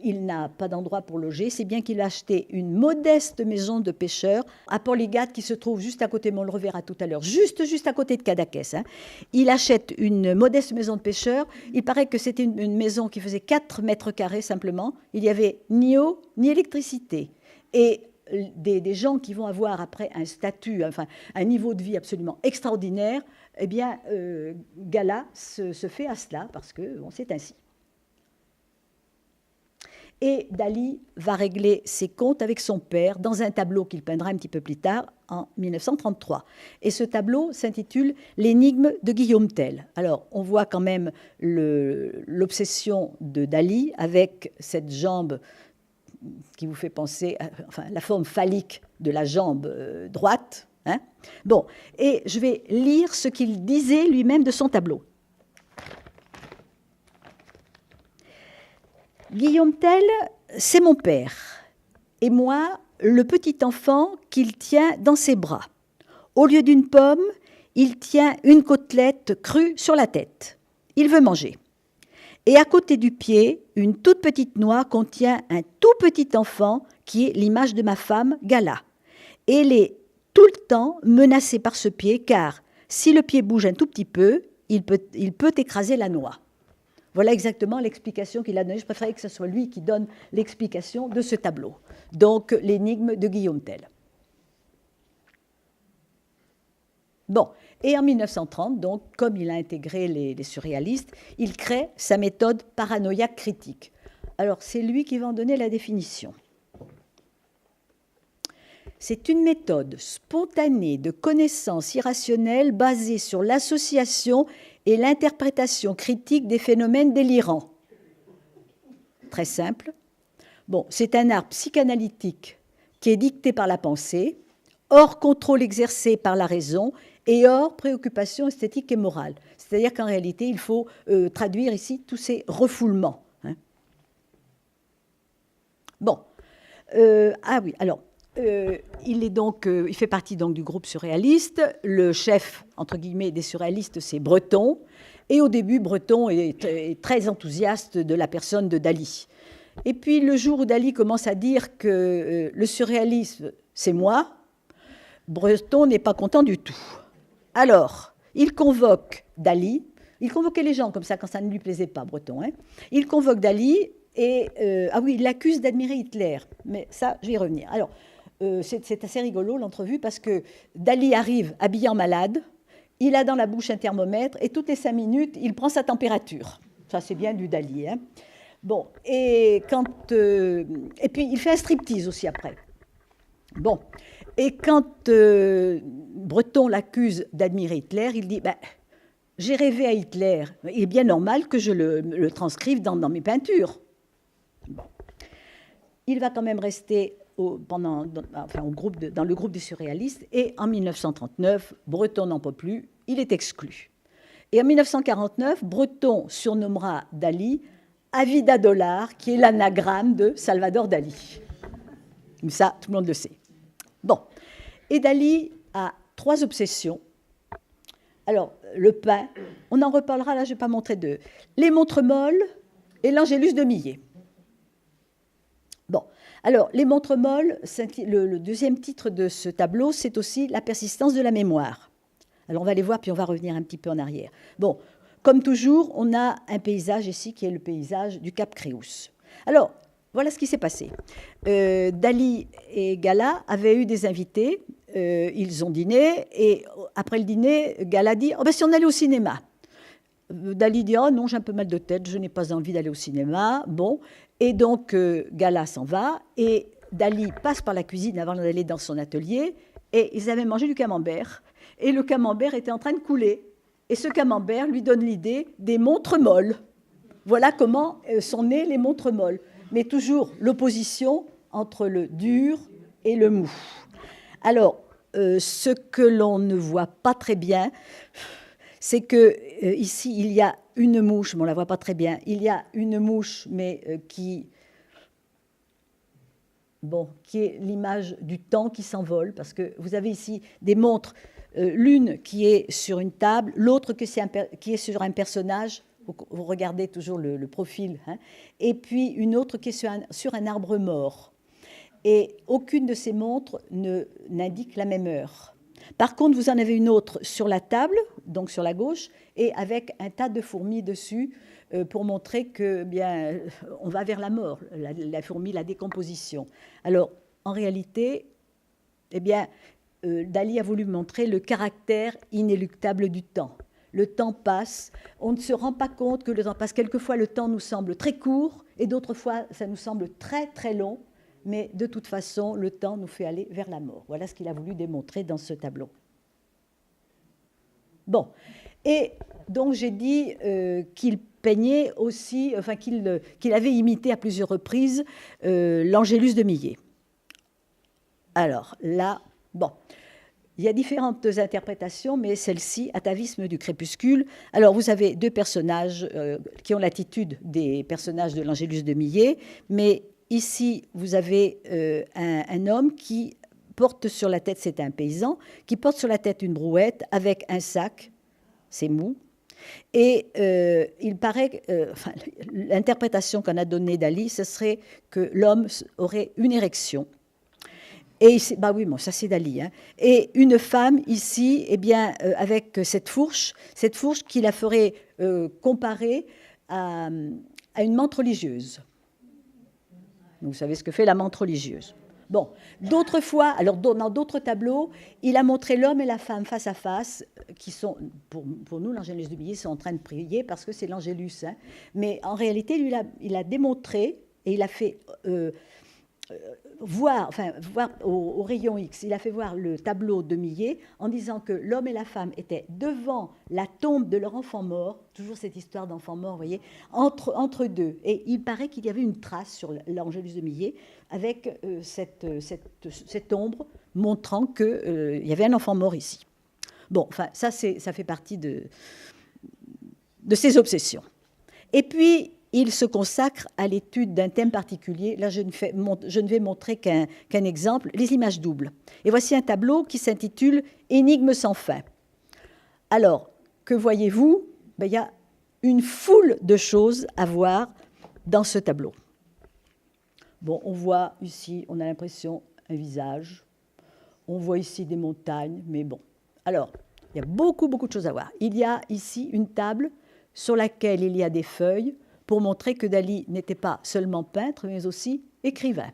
Speaker 1: il n'a pas d'endroit pour loger, c'est bien qu'il a acheté une modeste maison de pêcheur à Port-Légat, qui se trouve juste à côté, on le reverra tout à l'heure, juste à côté de Cadaqués. Hein. Il achète une modeste maison de pêcheur. Il paraît que c'était une maison qui faisait 4 mètres carrés simplement. Il n'y avait ni eau, ni électricité. Et des gens qui vont avoir après un statut, enfin un niveau de vie absolument extraordinaire, eh bien, Gala se fait à cela, parce que bon, c'est ainsi. Et Dali va régler ses comptes avec son père dans un tableau qu'il peindra un petit peu plus tard, en 1933. Et ce tableau s'intitule « L'énigme de Guillaume Tell ». Alors, on voit quand même l'obsession de Dali avec cette jambe qui vous fait penser à la forme phallique de la jambe droite. Hein. Bon, et je vais lire ce qu'il disait lui-même de son tableau. Guillaume Tell, c'est mon père, et moi, le petit enfant qu'il tient dans ses bras. Au lieu d'une pomme, il tient une côtelette crue sur la tête. Il veut manger. Et à côté du pied, une toute petite noix contient un tout petit enfant qui est l'image de ma femme, Gala. Et il est tout le temps menacé par ce pied, car si le pied bouge un tout petit peu, il peut écraser la noix. Voilà exactement l'explication qu'il a donnée. Je préférais que ce soit lui qui donne l'explication de ce tableau. Donc, l'énigme de Guillaume Tell. Bon, et en 1930, donc, comme il a intégré les surréalistes, il crée sa méthode paranoïaque critique. Alors, c'est lui qui va en donner la définition. C'est une méthode spontanée de connaissance irrationnelle basée sur l'association et l'interprétation critique des phénomènes délirants. Très simple. Bon, c'est un art psychanalytique qui est dicté par la pensée, hors contrôle exercé par la raison et hors préoccupation esthétique et morale. C'est-à-dire qu'en réalité, il faut traduire ici tous ces refoulements. Hein. Bon. Ah oui, alors... il fait partie donc du groupe surréaliste. Le chef, entre guillemets, des surréalistes, c'est Breton. Et au début, Breton est très enthousiaste de la personne de Dali. Et puis, le jour où Dali commence à dire que le surréalisme, c'est moi, Breton n'est pas content du tout. Alors, il convoque Dali. Il convoquait les gens comme ça quand ça ne lui plaisait pas, Breton. Hein. Il convoque Dali et... ah oui, il l'accuse d'admirer Hitler. Mais ça, je vais y revenir. Alors... c'est assez rigolo l'entrevue parce que Dali arrive habillé en malade, il a dans la bouche un thermomètre et toutes les 5 minutes, il prend sa température. Ça, c'est bien du Dali. Hein. Bon, et puis il fait un striptease aussi après. Bon, et quand Breton l'accuse d'admirer Hitler, il dit j'ai rêvé à Hitler. Il est bien normal que je le transcrive dans mes peintures. Bon. Il va quand même rester dans le groupe des surréalistes, et en 1939, Breton n'en peut plus, il est exclu. Et en 1949, Breton surnommera Dali Avida Dollar, qui est l'anagramme de Salvador Dali. Ça, tout le monde le sait. Bon, et Dali a 3 obsessions. Alors, le pain, on en reparlera, là je ne vais pas montrer 2. Les montres molles et l'Angélus de Millet. Bon, alors, les montres molles, le deuxième titre de ce tableau, c'est aussi la persistance de la mémoire. Alors, on va les voir, puis on va revenir un petit peu en arrière. Bon, comme toujours, on a un paysage ici qui est le paysage du Cap Créus. Alors, voilà ce qui s'est passé. Dali et Gala avaient eu des invités, ils ont dîné, et après le dîner, Gala dit « si on allait au cinéma ». Dali dit « oh non, j'ai un peu mal de tête, je n'ai pas envie d'aller au cinéma ». Bon, et donc Gala s'en va, et Dali passe par la cuisine avant d'aller dans son atelier, et ils avaient mangé du camembert, et le camembert était en train de couler. Et ce camembert lui donne l'idée des montres molles. Voilà comment sont nées les montres molles. Mais toujours l'opposition entre le dur et le mou. Alors, ce que l'on ne voit pas très bien, c'est que ici, il y a une mouche, mais on ne la voit pas très bien. Il y a une mouche, mais qui est l'image du temps qui s'envole, parce que vous avez ici des montres, l'une qui est sur une table, l'autre qui est sur un personnage. Vous regardez toujours le profil, hein, et puis une autre qui est sur un arbre mort. Et aucune de ces montres n'indique la même heure. Par contre, vous en avez une autre sur la table, donc sur la gauche, et avec un tas de fourmis dessus pour montrer que, bien, on va vers la mort, la fourmi, la décomposition. Alors, en réalité, eh bien, Dali a voulu montrer le caractère inéluctable du temps. Le temps passe, on ne se rend pas compte que le temps passe. Quelquefois, le temps nous semble très court, et d'autres fois, ça nous semble très, très long, mais de toute façon, le temps nous fait aller vers la mort. Voilà ce qu'il a voulu démontrer dans ce tableau. Bon, et donc j'ai dit qu'il peignait aussi, enfin qu'il avait imité à plusieurs reprises l'Angélus de Millet. Alors là, bon, il y a différentes interprétations, mais celle-ci, Atavisme du crépuscule. Alors vous avez deux personnages qui ont l'attitude des personnages de l'Angélus de Millet, mais ici vous avez un homme qui porte sur la tête, c'est un paysan, qui porte sur la tête une brouette avec un sac, c'est mou, et il paraît, enfin, l'interprétation qu'on a donnée Dali, ce serait que l'homme aurait une érection. Et bah oui, bon, ça c'est Dali. Hein. Et une femme ici, eh bien, avec cette fourche qui la ferait comparer à une menthe religieuse. Vous savez ce que fait la menthe religieuse. Bon, d'autres fois, alors dans d'autres tableaux, il a montré l'homme et la femme face à face, qui sont, pour nous, l'Angélus de Millet, sont en train de prier parce que c'est l'Angélus. Hein. Mais en réalité, lui, il a démontré et il a fait voir au rayon X, il a fait voir le tableau de Millet en disant que l'homme et la femme étaient devant la tombe de leur enfant mort, toujours cette histoire d'enfant mort, vous voyez, entre deux. Et il paraît qu'il y avait une trace sur l'Angélus de Millet avec cette ombre montrant qu'il y avait un enfant mort ici. Bon, enfin, ça fait partie de ses obsessions. Et puis, il se consacre à l'étude d'un thème particulier. Là, je ne vais montrer qu'un exemple, les images doubles. Et voici un tableau qui s'intitule « Énigme sans fin ». Alors, que voyez-vous ? Ben, il y a une foule de choses à voir dans ce tableau. Bon, on voit ici, on a l'impression, un visage. On voit ici des montagnes, mais bon. Alors, il y a beaucoup, beaucoup de choses à voir. Il y a ici une table sur laquelle il y a des feuilles, pour montrer que Dali n'était pas seulement peintre, mais aussi écrivain.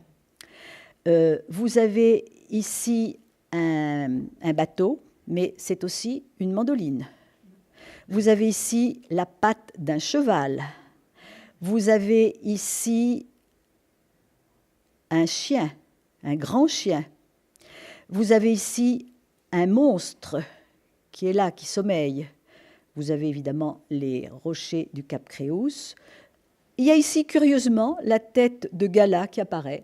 Speaker 1: Vous avez ici un bateau, mais c'est aussi une mandoline. Vous avez ici la patte d'un cheval. Vous avez ici un chien, un grand chien. Vous avez ici un monstre qui est là, qui sommeille. Vous avez évidemment les rochers du Cap Créus. Il y a ici, curieusement, la tête de Gala qui apparaît.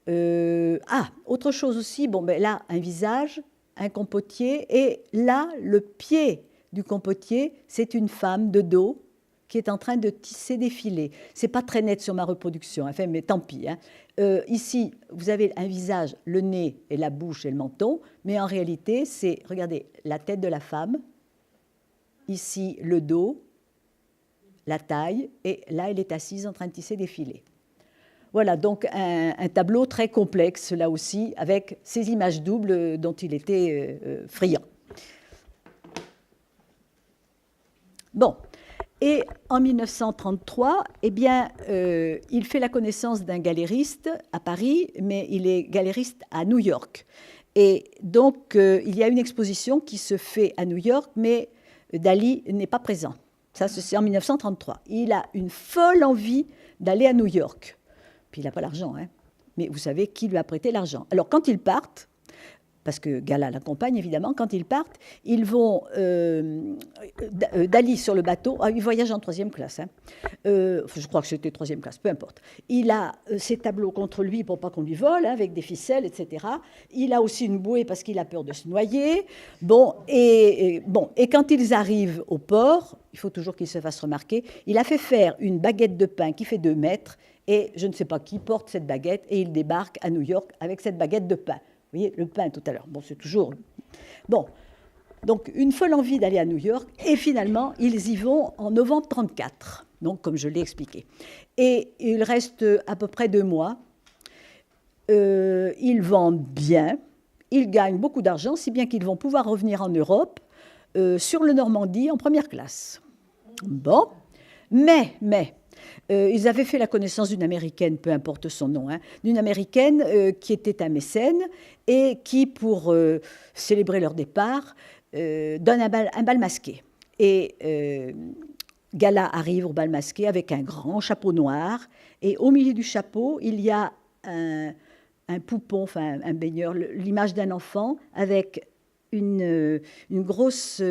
Speaker 1: Autre chose aussi, bon, ben là, un visage, un compotier, et là, le pied du compotier, c'est une femme de dos qui est en train de tisser des filets. Ce n'est pas très net sur ma reproduction, enfin, mais tant pis. Hein. Ici, vous avez un visage, le nez et la bouche et le menton, mais en réalité, c'est, regardez, la tête de la femme, ici, le dos, la taille, et là, elle est assise en train de tisser des filets. Voilà, donc un tableau très complexe, là aussi, avec ces images doubles dont il était friand. Bon, et en 1933, eh bien, il fait la connaissance d'un galériste à Paris, mais il est galériste à New York. Et donc, il y a une exposition qui se fait à New York, mais Dali n'est pas présent. Ça, c'est en 1933. Il a une folle envie d'aller à New York. Puis il n'a pas l'argent, hein. Mais vous savez qui lui a prêté l'argent. Alors, quand ils partent, parce que Gala l'accompagne, évidemment, quand ils partent, ils vont... Dali sur le bateau, il voyage en 3e classe. Hein. Je crois que c'était 3e classe, peu importe. Il a ses tableaux contre lui pour pas qu'on lui vole, hein, avec des ficelles, etc. Il a aussi une bouée parce qu'il a peur de se noyer. Bon, et quand ils arrivent au port, il faut toujours qu'ils se fassent remarquer, il a fait faire une baguette de pain qui fait 2 mètres, et je ne sais pas qui porte cette baguette, et il débarque à New York avec cette baguette de pain. Vous voyez, le pain tout à l'heure. Bon, c'est toujours... Bon, donc une folle envie d'aller à New York, et finalement, ils y vont en novembre 1934, donc comme je l'ai expliqué. Et il reste à peu près 2 mois. Ils vendent bien, ils gagnent beaucoup d'argent, si bien qu'ils vont pouvoir revenir en Europe, sur le Normandie, en 1re classe. Bon, mais, Ils avaient fait la connaissance d'une Américaine, peu importe son nom, hein, d'une Américaine qui était un mécène et qui, pour célébrer leur départ, donne un bal masqué. Et Gala arrive au bal masqué avec un grand chapeau noir, et au milieu du chapeau, il y a un poupon, enfin un baigneur, l'image d'un enfant avec une grosse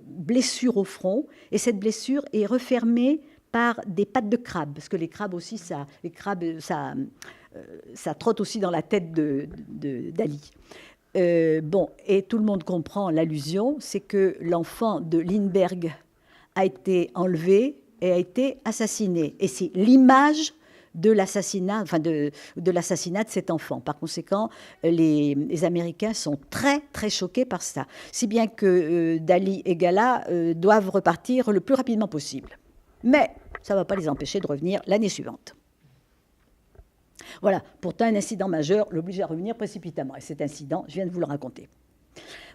Speaker 1: blessure au front, et cette blessure est refermée par des pattes de crabe, parce que les crabes aussi, ça trotte aussi dans la tête d'Ali. Bon, et tout le monde comprend l'allusion, c'est que l'enfant de Lindbergh a été enlevé et a été assassiné. Et c'est l'image de l'assassinat, enfin de l'assassinat de cet enfant. Par conséquent, les Américains sont très, très choqués par ça. Si bien que Dali et Gala doivent repartir le plus rapidement possible. Mais ça ne va pas les empêcher de revenir l'année suivante. Voilà, pourtant un incident majeur l'oblige à revenir précipitamment. Et cet incident, je viens de vous le raconter.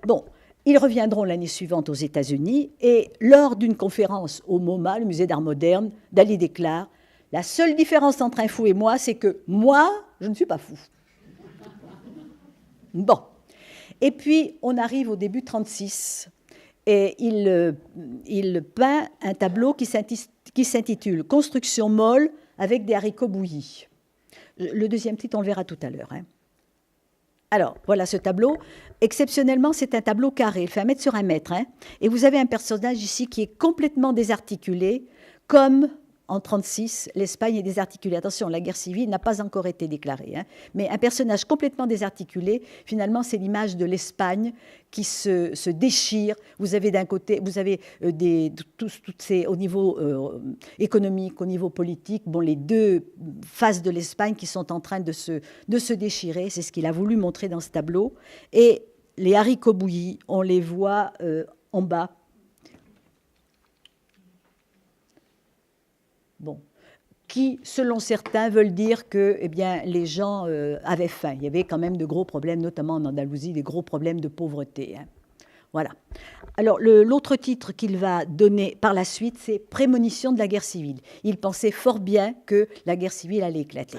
Speaker 1: Bon, ils reviendront l'année suivante aux États-Unis et lors d'une conférence au MoMA, le musée d'art moderne, Dali déclare « La seule différence entre un fou et moi, c'est que moi, je ne suis pas fou. » Bon. Et puis, on arrive au début 1936 et il peint un tableau qui s'intitule « Construction molle avec des haricots bouillis ». Le deuxième titre, on le verra tout à l'heure. Hein. Alors, voilà ce tableau. Exceptionnellement, c'est un tableau carré. Il fait 1 mètre sur 1 mètre. Hein. Et vous avez un personnage ici qui est complètement désarticulé, comme en 1936, l'Espagne est désarticulée. Attention, la guerre civile n'a pas encore été déclarée. Hein. Mais un personnage complètement désarticulé, finalement, c'est l'image de l'Espagne qui se déchire. Vous avez d'un côté, vous avez toutes ces, au niveau économique, au niveau politique, bon, les deux faces de l'Espagne qui sont en train de se déchirer. C'est ce qu'il a voulu montrer dans ce tableau. Et les haricots bouillis, on les voit en bas. Bon, qui, selon certains, veulent dire que eh bien, les gens avaient faim. Il y avait quand même de gros problèmes, notamment en Andalousie, des gros problèmes de pauvreté. Hein. Voilà. Alors, l'autre titre qu'il va donner par la suite, c'est « Prémonition de la guerre civile ». Il pensait fort bien que la guerre civile allait éclater.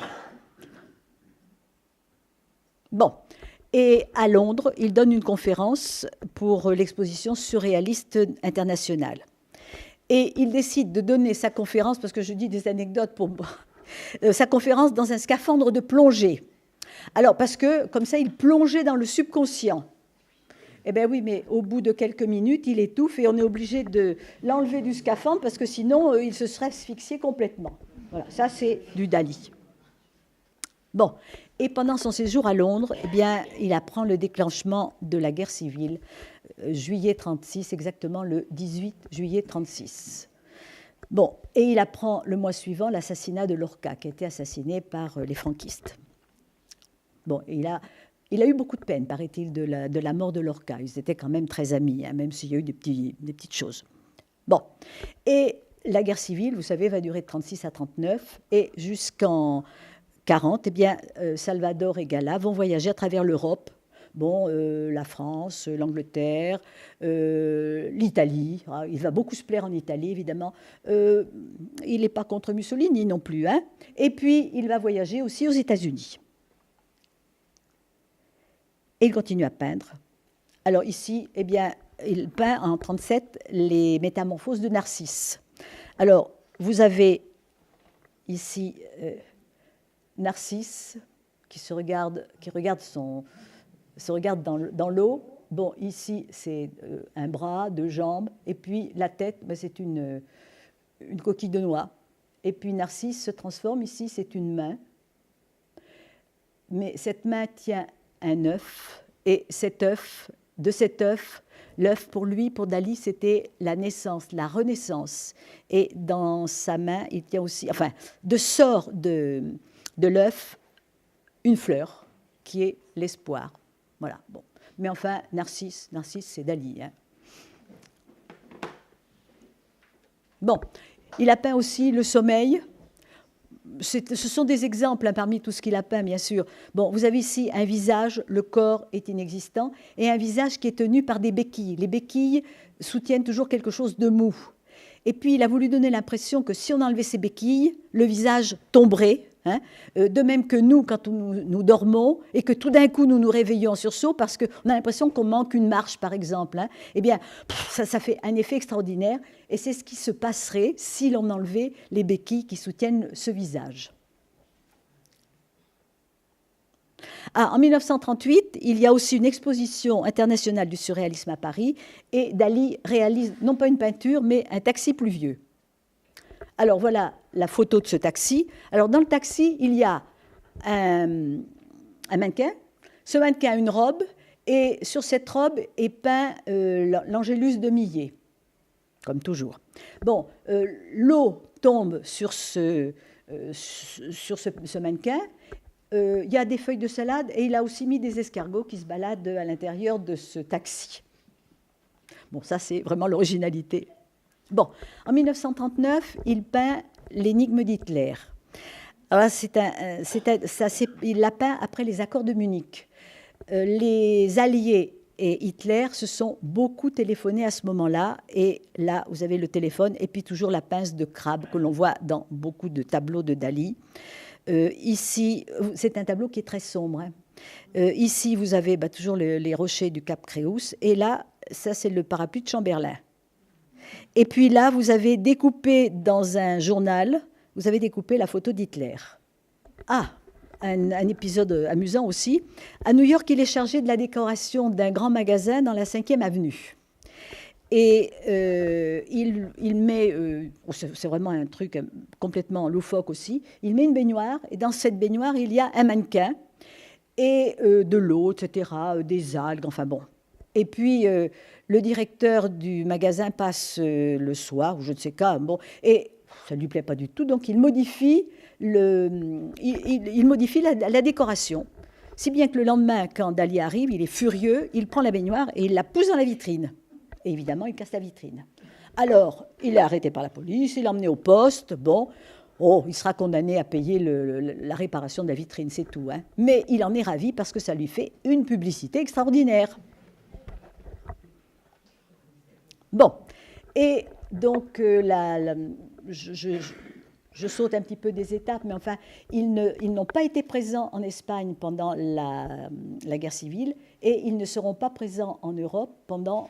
Speaker 1: Bon. Et à Londres, il donne une conférence pour l'exposition surréaliste internationale. Et il décide de donner sa conférence, parce que je dis des anecdotes pour sa conférence dans un scaphandre de plongée. Alors, parce que, comme ça, il plongeait dans le subconscient. Eh bien oui, mais au bout de quelques minutes, il étouffe et on est obligé de l'enlever du scaphandre, parce que sinon, il se serait asphyxié complètement. Voilà, ça, c'est du Dali. Bon, et pendant son séjour à Londres, eh bien, il apprend le déclenchement de la guerre civile, juillet 1936, exactement le 18 juillet 1936. Bon, et il apprend le mois suivant l'assassinat de Lorca, qui a été assassiné par les franquistes. Bon, il a eu beaucoup de peine, paraît-il, de la mort de Lorca. Ils étaient quand même très amis, hein, même s'il y a eu des petites choses. Bon, et la guerre civile, vous savez, va durer de 1936 à 1939, et jusqu'en 1940, eh bien, Salvador et Gala vont voyager à travers l'Europe. Bon, la France, l'Angleterre, l'Italie. Il va beaucoup se plaire en Italie, évidemment. Il n'est pas contre Mussolini non plus. Hein. Et puis, il va voyager aussi aux États-Unis. Et il continue à peindre. Alors ici, eh bien, il peint en 1937 les métamorphoses de Narcisse. Alors, vous avez ici Narcisse qui regarde dans l'eau. Bon, ici, c'est un bras, 2 jambes, et puis la tête, ben, c'est une coquille de noix. Et puis Narcisse se transforme, ici, c'est une main. Mais cette main tient un œuf, et de cet œuf, l'œuf pour lui, pour Dali, c'était la naissance, la renaissance. Et dans sa main, il tient aussi, enfin, sort de l'œuf une fleur, qui est l'espoir. Voilà, bon. Mais enfin, Narcisse, c'est Dali. Hein. Bon, il a peint aussi le sommeil. Ce sont des exemples hein, parmi tout ce qu'il a peint, bien sûr. Bon, vous avez ici un visage, le corps est inexistant, et un visage qui est tenu par des béquilles. Les béquilles soutiennent toujours quelque chose de mou. Et puis, il a voulu donner l'impression que si on enlevait ses béquilles, le visage tomberait. Hein, de même que nous, quand nous dormons et que tout d'un coup nous nous réveillons en sursaut parce qu'on a l'impression qu'on manque une marche, par exemple, hein, eh bien, ça fait un effet extraordinaire. Et c'est ce qui se passerait si l'on enlevait les béquilles qui soutiennent ce visage. En 1938, il y a aussi une exposition internationale du surréalisme à Paris et Dali réalise non pas une peinture, mais un taxi pluvieux. Alors voilà la photo de ce taxi. Alors dans le taxi, il y a un mannequin. Ce mannequin a une robe et sur cette robe est peint l'Angélus de Millet, comme toujours. Bon, l'eau tombe sur ce mannequin. Il y a des feuilles de salade et il a aussi mis des escargots qui se baladent à l'intérieur de ce taxi. Bon, ça c'est vraiment l'originalité. Bon, en 1939, il peint l'énigme d'Hitler. Alors, il l'a peint après les accords de Munich. Les Alliés et Hitler se sont beaucoup téléphonés à ce moment-là. Et là, vous avez le téléphone et puis toujours la pince de crabe que l'on voit dans beaucoup de tableaux de Dali. Ici, c'est un tableau qui est très sombre. Hein. Ici, vous avez toujours les rochers du Cap Créus. Et là, ça, c'est le parapluie de Chamberlain. Et puis là, vous avez découpé dans un journal, vous avez découpé la photo d'Hitler. Un épisode amusant aussi. À New York, il est chargé de la décoration d'un grand magasin dans la 5e avenue. Et il met, c'est vraiment un truc complètement loufoque aussi, il met une baignoire, et dans cette baignoire, il y a un mannequin, et de l'eau, etc., des algues, enfin bon. Et puis, le directeur du magasin passe le soir, ou je ne sais quoi, bon, et ça ne lui plaît pas du tout, donc il modifie, la décoration. Si bien que le lendemain, quand Dali arrive, il est furieux, il prend la baignoire et il la pousse dans la vitrine. Et évidemment, il casse la vitrine. Alors, il est arrêté par la police, il est emmené au poste, bon, il sera condamné à payer la réparation de la vitrine, c'est tout. Hein. Mais il en est ravi parce que ça lui fait une publicité extraordinaire. Bon, et donc je saute un petit peu des étapes, mais enfin, ils n'ont pas été présents en Espagne pendant la guerre civile et ils ne seront pas présents en Europe pendant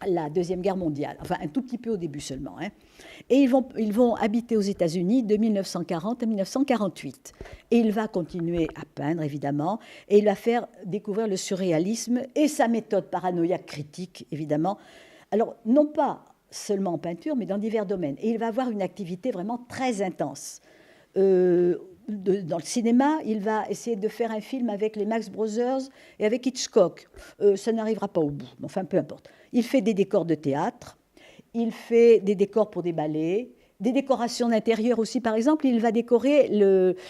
Speaker 1: la Deuxième Guerre mondiale, enfin un tout petit peu au début seulement. Hein. Et ils vont habiter aux États-Unis de 1940 à 1948. Et il va continuer à peindre, évidemment, et il va faire découvrir le surréalisme et sa méthode paranoïaque critique, évidemment. Alors, non pas seulement en peinture, mais dans divers domaines. Et il va avoir une activité vraiment très intense. Dans le cinéma, il va essayer de faire un film avec les Marx Brothers et avec Hitchcock. Ça n'arrivera pas au bout, enfin, peu importe. Il fait des décors de théâtre, il fait des décors pour des ballets, des décorations d'intérieur aussi. Par exemple, il va décorer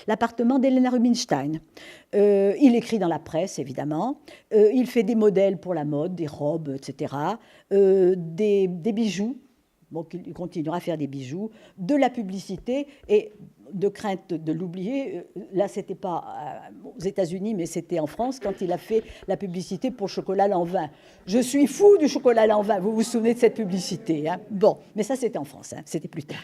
Speaker 1: l'appartement d'Helena Rubinstein. Il écrit dans la presse, évidemment. Il fait des modèles pour la mode, des robes, etc. Des bijoux. Bon, il continuera à faire des bijoux, de la publicité, et de crainte de l'oublier, là, c'était pas aux États-Unis, mais c'était en France, quand il a fait la publicité pour chocolat Lanvin. Je suis fou du chocolat Lanvin, vous vous souvenez de cette publicité, hein? Bon, mais ça, c'était en France, hein, c'était plus tard.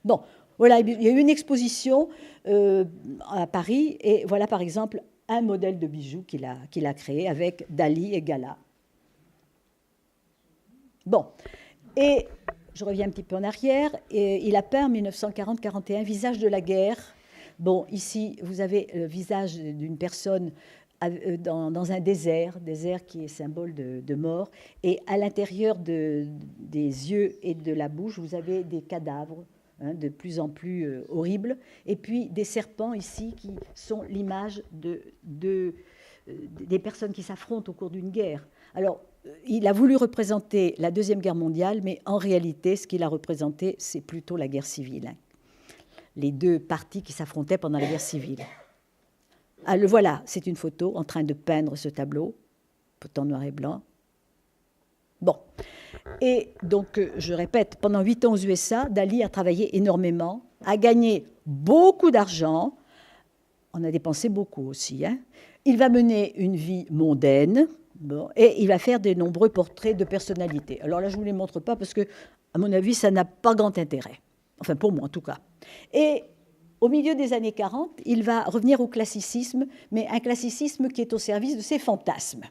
Speaker 1: Bon, voilà, il y a eu une exposition à Paris, et voilà, par exemple, un modèle de bijoux qu'il a créé avec Dali et Gala. Bon. Et je reviens un petit peu en arrière, et il a peint en 1940-41 Visage de la guerre. Bon, ici, vous avez le visage d'une personne dans un désert qui est symbole de mort, et à l'intérieur des yeux et de la bouche, vous avez des cadavres hein, de plus en plus horribles, et puis des serpents ici qui sont l'image des personnes qui s'affrontent au cours d'une guerre. Alors, il a voulu représenter la Deuxième Guerre mondiale, mais en réalité, ce qu'il a représenté, c'est plutôt la guerre civile. Hein. Les deux parties qui s'affrontaient pendant la guerre civile. Ah, voilà, c'est une photo en train de peindre ce tableau, en noir et blanc. Bon. Et donc, je répète, pendant 8 ans aux USA, Dali a travaillé énormément, a gagné beaucoup d'argent, on a dépensé beaucoup aussi. Hein. Il va mener une vie mondaine. Bon, et il va faire de nombreux portraits de personnalités. Alors là, je ne vous les montre pas parce que à mon avis, ça n'a pas grand intérêt. Enfin, pour moi, en tout cas. Et au milieu des années 40, il va revenir au classicisme, mais un classicisme qui est au service de ses fantasmes.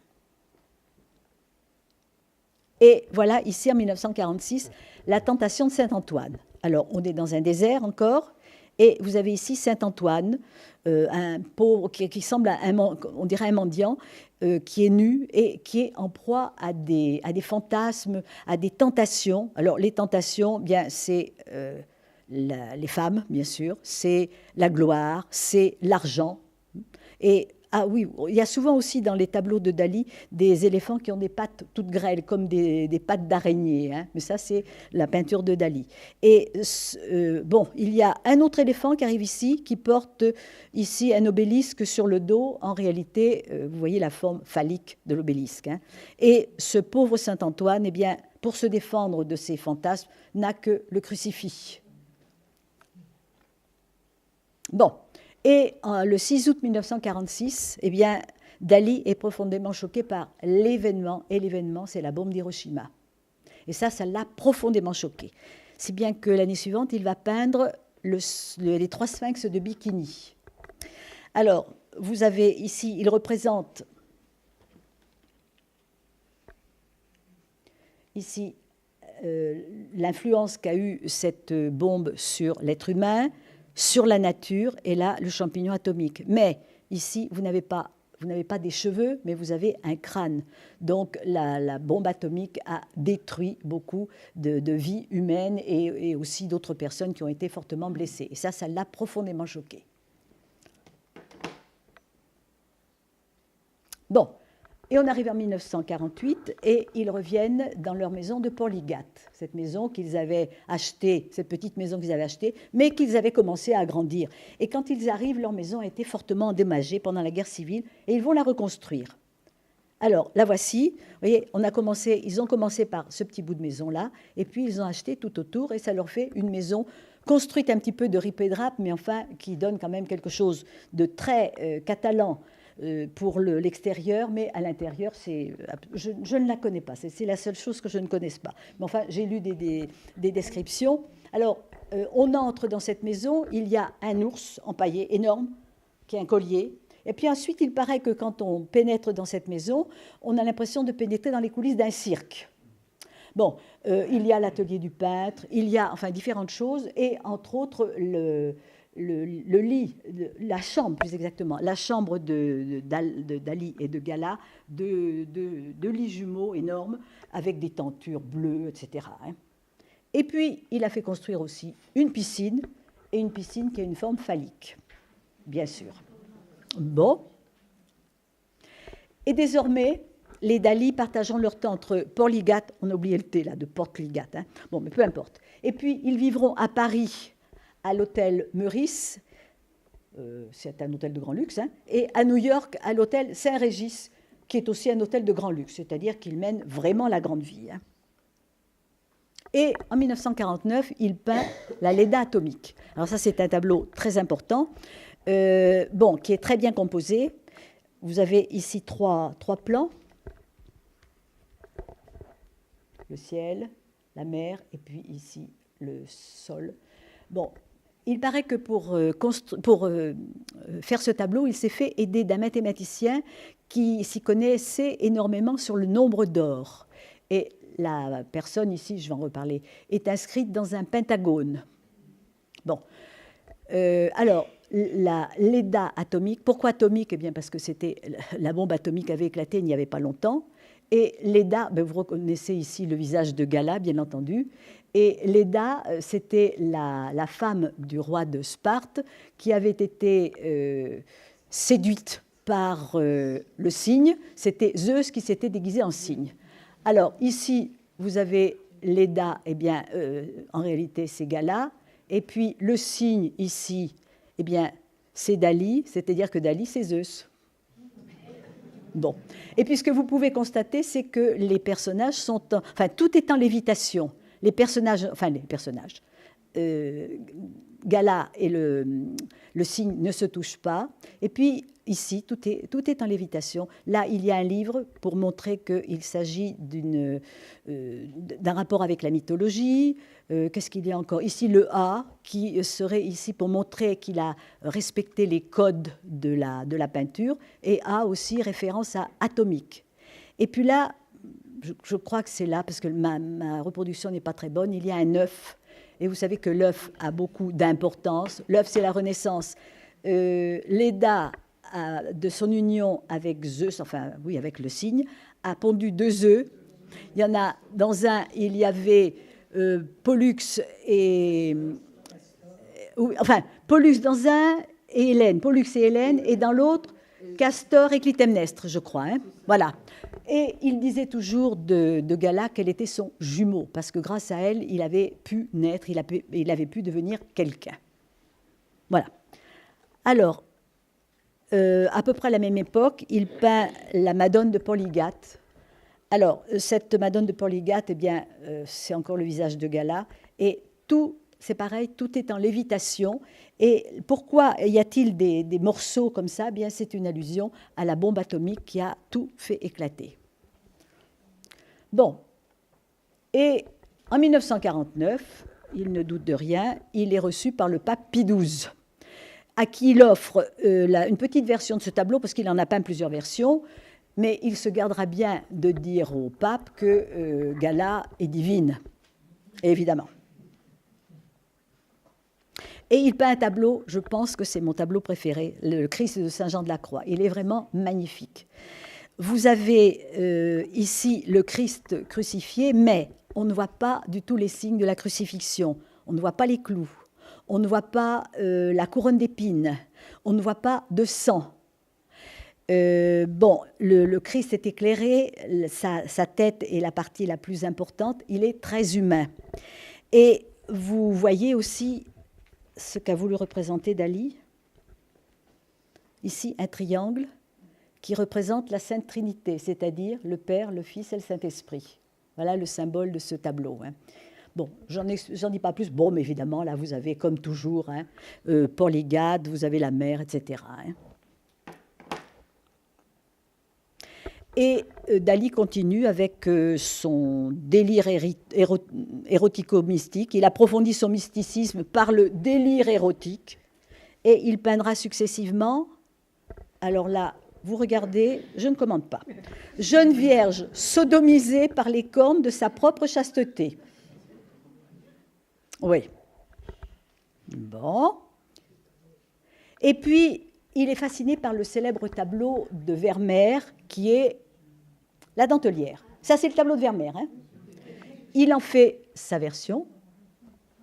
Speaker 1: Et voilà, ici, en 1946, la tentation de Saint-Antoine. Alors, on est dans un désert encore, et vous avez ici Saint-Antoine, un pauvre qui semble, on dirait un mendiant, qui est nu et qui est en proie à des fantasmes, à des tentations. Alors, les tentations, bien, c'est les femmes, bien sûr, c'est la gloire, c'est l'argent. Et ah oui, il y a souvent aussi dans les tableaux de Dali des éléphants qui ont des pattes toutes grêles, comme des pattes d'araignée. Hein. Mais ça, c'est la peinture de Dali. Et bon, il y a un autre éléphant qui arrive ici, qui porte ici un obélisque sur le dos. En réalité, vous voyez la forme phallique de l'obélisque. Hein. Et ce pauvre Saint-Antoine, eh bien, pour se défendre de ses fantasmes, n'a que le crucifix. Bon. Et le 6 août 1946, eh bien, Dali est profondément choqué par l'événement, et l'événement, c'est la bombe d'Hiroshima. Et ça l'a profondément choqué. Si bien que l'année suivante, il va peindre les 3 sphinx de Bikini. Alors, vous avez ici, il représente ici l'influence qu'a eue cette bombe sur l'être humain, sur la nature, et là, le champignon atomique. Mais ici, vous n'avez pas des cheveux, mais vous avez un crâne. Donc, la bombe atomique a détruit beaucoup de vies humaines et aussi d'autres personnes qui ont été fortement blessées. Et ça l'a profondément choqué. Bon. Et on arrive en 1948 et ils reviennent dans leur maison de Portligat, cette maison qu'ils avaient achetée, cette petite maison qu'ils avaient achetée, mais qu'ils avaient commencé à agrandir. Et quand ils arrivent, leur maison a été fortement endommagée pendant la guerre civile et ils vont la reconstruire. Alors, la voici. Vous voyez, ils ont commencé par ce petit bout de maison-là et puis ils ont acheté tout autour et ça leur fait une maison construite un petit peu de rip et drap, mais enfin qui donne quand même quelque chose de très catalan pour l'extérieur, mais à l'intérieur, je ne la connais pas. C'est la seule chose que je ne connaisse pas. Mais enfin, j'ai lu des descriptions. Alors, on entre dans cette maison, il y a un ours empaillé énorme, qui est un collier. Et puis ensuite, il paraît que quand on pénètre dans cette maison, on a l'impression de pénétrer dans les coulisses d'un cirque. Bon, il y a l'atelier du peintre, il y a enfin différentes choses, et entre autres, le lit, la chambre plus exactement, la chambre de Dali et de Gala, de lits jumeaux énormes avec des tentures bleues, etc. Hein. Et puis, il a fait construire aussi une piscine, et une piscine qui a une forme phallique, bien sûr. Bon. Et désormais, les Dali partageant leur temps entre Portligat, on a oublié le T là, de Portligat, hein. Bon, mais peu importe. Et puis, ils vivront à Paris, à l'hôtel Meurice, c'est un hôtel de grand luxe, hein, et à New York, à l'hôtel Saint-Régis, qui est aussi un hôtel de grand luxe, c'est-à-dire qu'il mène vraiment la grande vie. Hein. Et en 1949, il peint la Léda atomique. Alors ça, c'est un tableau très important, qui est très bien composé. Vous avez ici trois plans. Le ciel, la mer, et puis ici, le sol. Bon, il paraît que pour faire ce tableau, il s'est fait aider d'un mathématicien qui s'y connaissait énormément sur le nombre d'or. Et la personne ici, je vais en reparler, est inscrite dans un pentagone. Bon, alors, la Léda atomique, pourquoi atomique? Eh bien, parce que la bombe atomique avait éclaté il n'y avait pas longtemps. Et Léda, vous reconnaissez ici le visage de Gala, bien entendu. Et Léda, c'était la femme du roi de Sparte qui avait été séduite par le cygne. C'était Zeus qui s'était déguisé en cygne. Alors, ici, vous avez Léda, eh bien, en réalité, c'est Gala. Et puis, le cygne, ici, eh bien, c'est Dali, c'est-à-dire que Dali, c'est Zeus. Bon. Et puis, ce que vous pouvez constater, c'est que les personnages sont... Enfin, tout est en lévitation. Les personnages... Gala et le cygne ne se touchent pas. Et puis, ici, tout est en lévitation. Là, il y a un livre pour montrer qu'il s'agit d'un rapport avec la mythologie. Qu'est-ce qu'il y a encore? Ici, le A, qui serait ici pour montrer qu'il a respecté les codes de la peinture, et A aussi, référence à atomique. Et puis là, je crois que c'est là, parce que ma reproduction n'est pas très bonne, il y a un œuf. Et vous savez que l'œuf a beaucoup d'importance. L'œuf, c'est la Renaissance. Léda, de son union avec Zeus, enfin, oui, avec le cygne, a pondu 2 œufs. Il y en a, dans un, il y avait Pollux et... enfin, Pollux dans un et Hélène, Pollux et Hélène, et dans l'autre, Castor et Clytemnestre, je crois. Hein, voilà. Et il disait toujours de Gala qu'elle était son jumeau, parce que grâce à elle, il avait pu naître, il avait pu devenir quelqu'un. Voilà. Alors, à peu près à la même époque, il peint la Madone de Polygate. Alors, cette Madone de Polygate, eh bien, c'est encore le visage de Gala, et tout, c'est pareil, tout est en lévitation. Et pourquoi y a-t-il des morceaux comme ça? Eh bien, c'est une allusion à la bombe atomique qui a tout fait éclater. Bon, et en 1949, il ne doute de rien, il est reçu par le pape Pie XII, à qui il offre une petite version de ce tableau, parce qu'il en a peint plusieurs versions, mais il se gardera bien de dire au pape que Gala est divine, évidemment. Et il peint un tableau, je pense que c'est mon tableau préféré, le Christ de Saint-Jean de la Croix. Il est vraiment magnifique. Vous avez ici le Christ crucifié, mais on ne voit pas du tout les signes de la crucifixion. On ne voit pas les clous. On ne voit pas la couronne d'épines. On ne voit pas de sang. Bon, le Christ est éclairé, sa tête est la partie la plus importante. Il est très humain. Et vous voyez aussi ce qu'a voulu représenter Dali. Ici, un triangle qui représente la Sainte Trinité, c'est-à-dire le Père, le Fils et le Saint-Esprit. Voilà le symbole de ce tableau. Hein. Bon, j'en dis pas plus. Bon, mais évidemment, là, vous avez, comme toujours, hein, Polygate, vous avez la mer, etc. Hein. Et Dali continue avec son délire érotico-mystique. Il approfondit son mysticisme par le délire érotique. Et il peindra successivement, alors là, vous regardez, je ne commande pas. Jeune vierge sodomisée par les cornes de sa propre chasteté. Oui. Bon. Et puis, il est fasciné par le célèbre tableau de Vermeer, qui est La Dentelière. Ça, c'est le tableau de Vermeer. Hein. Il en fait sa version,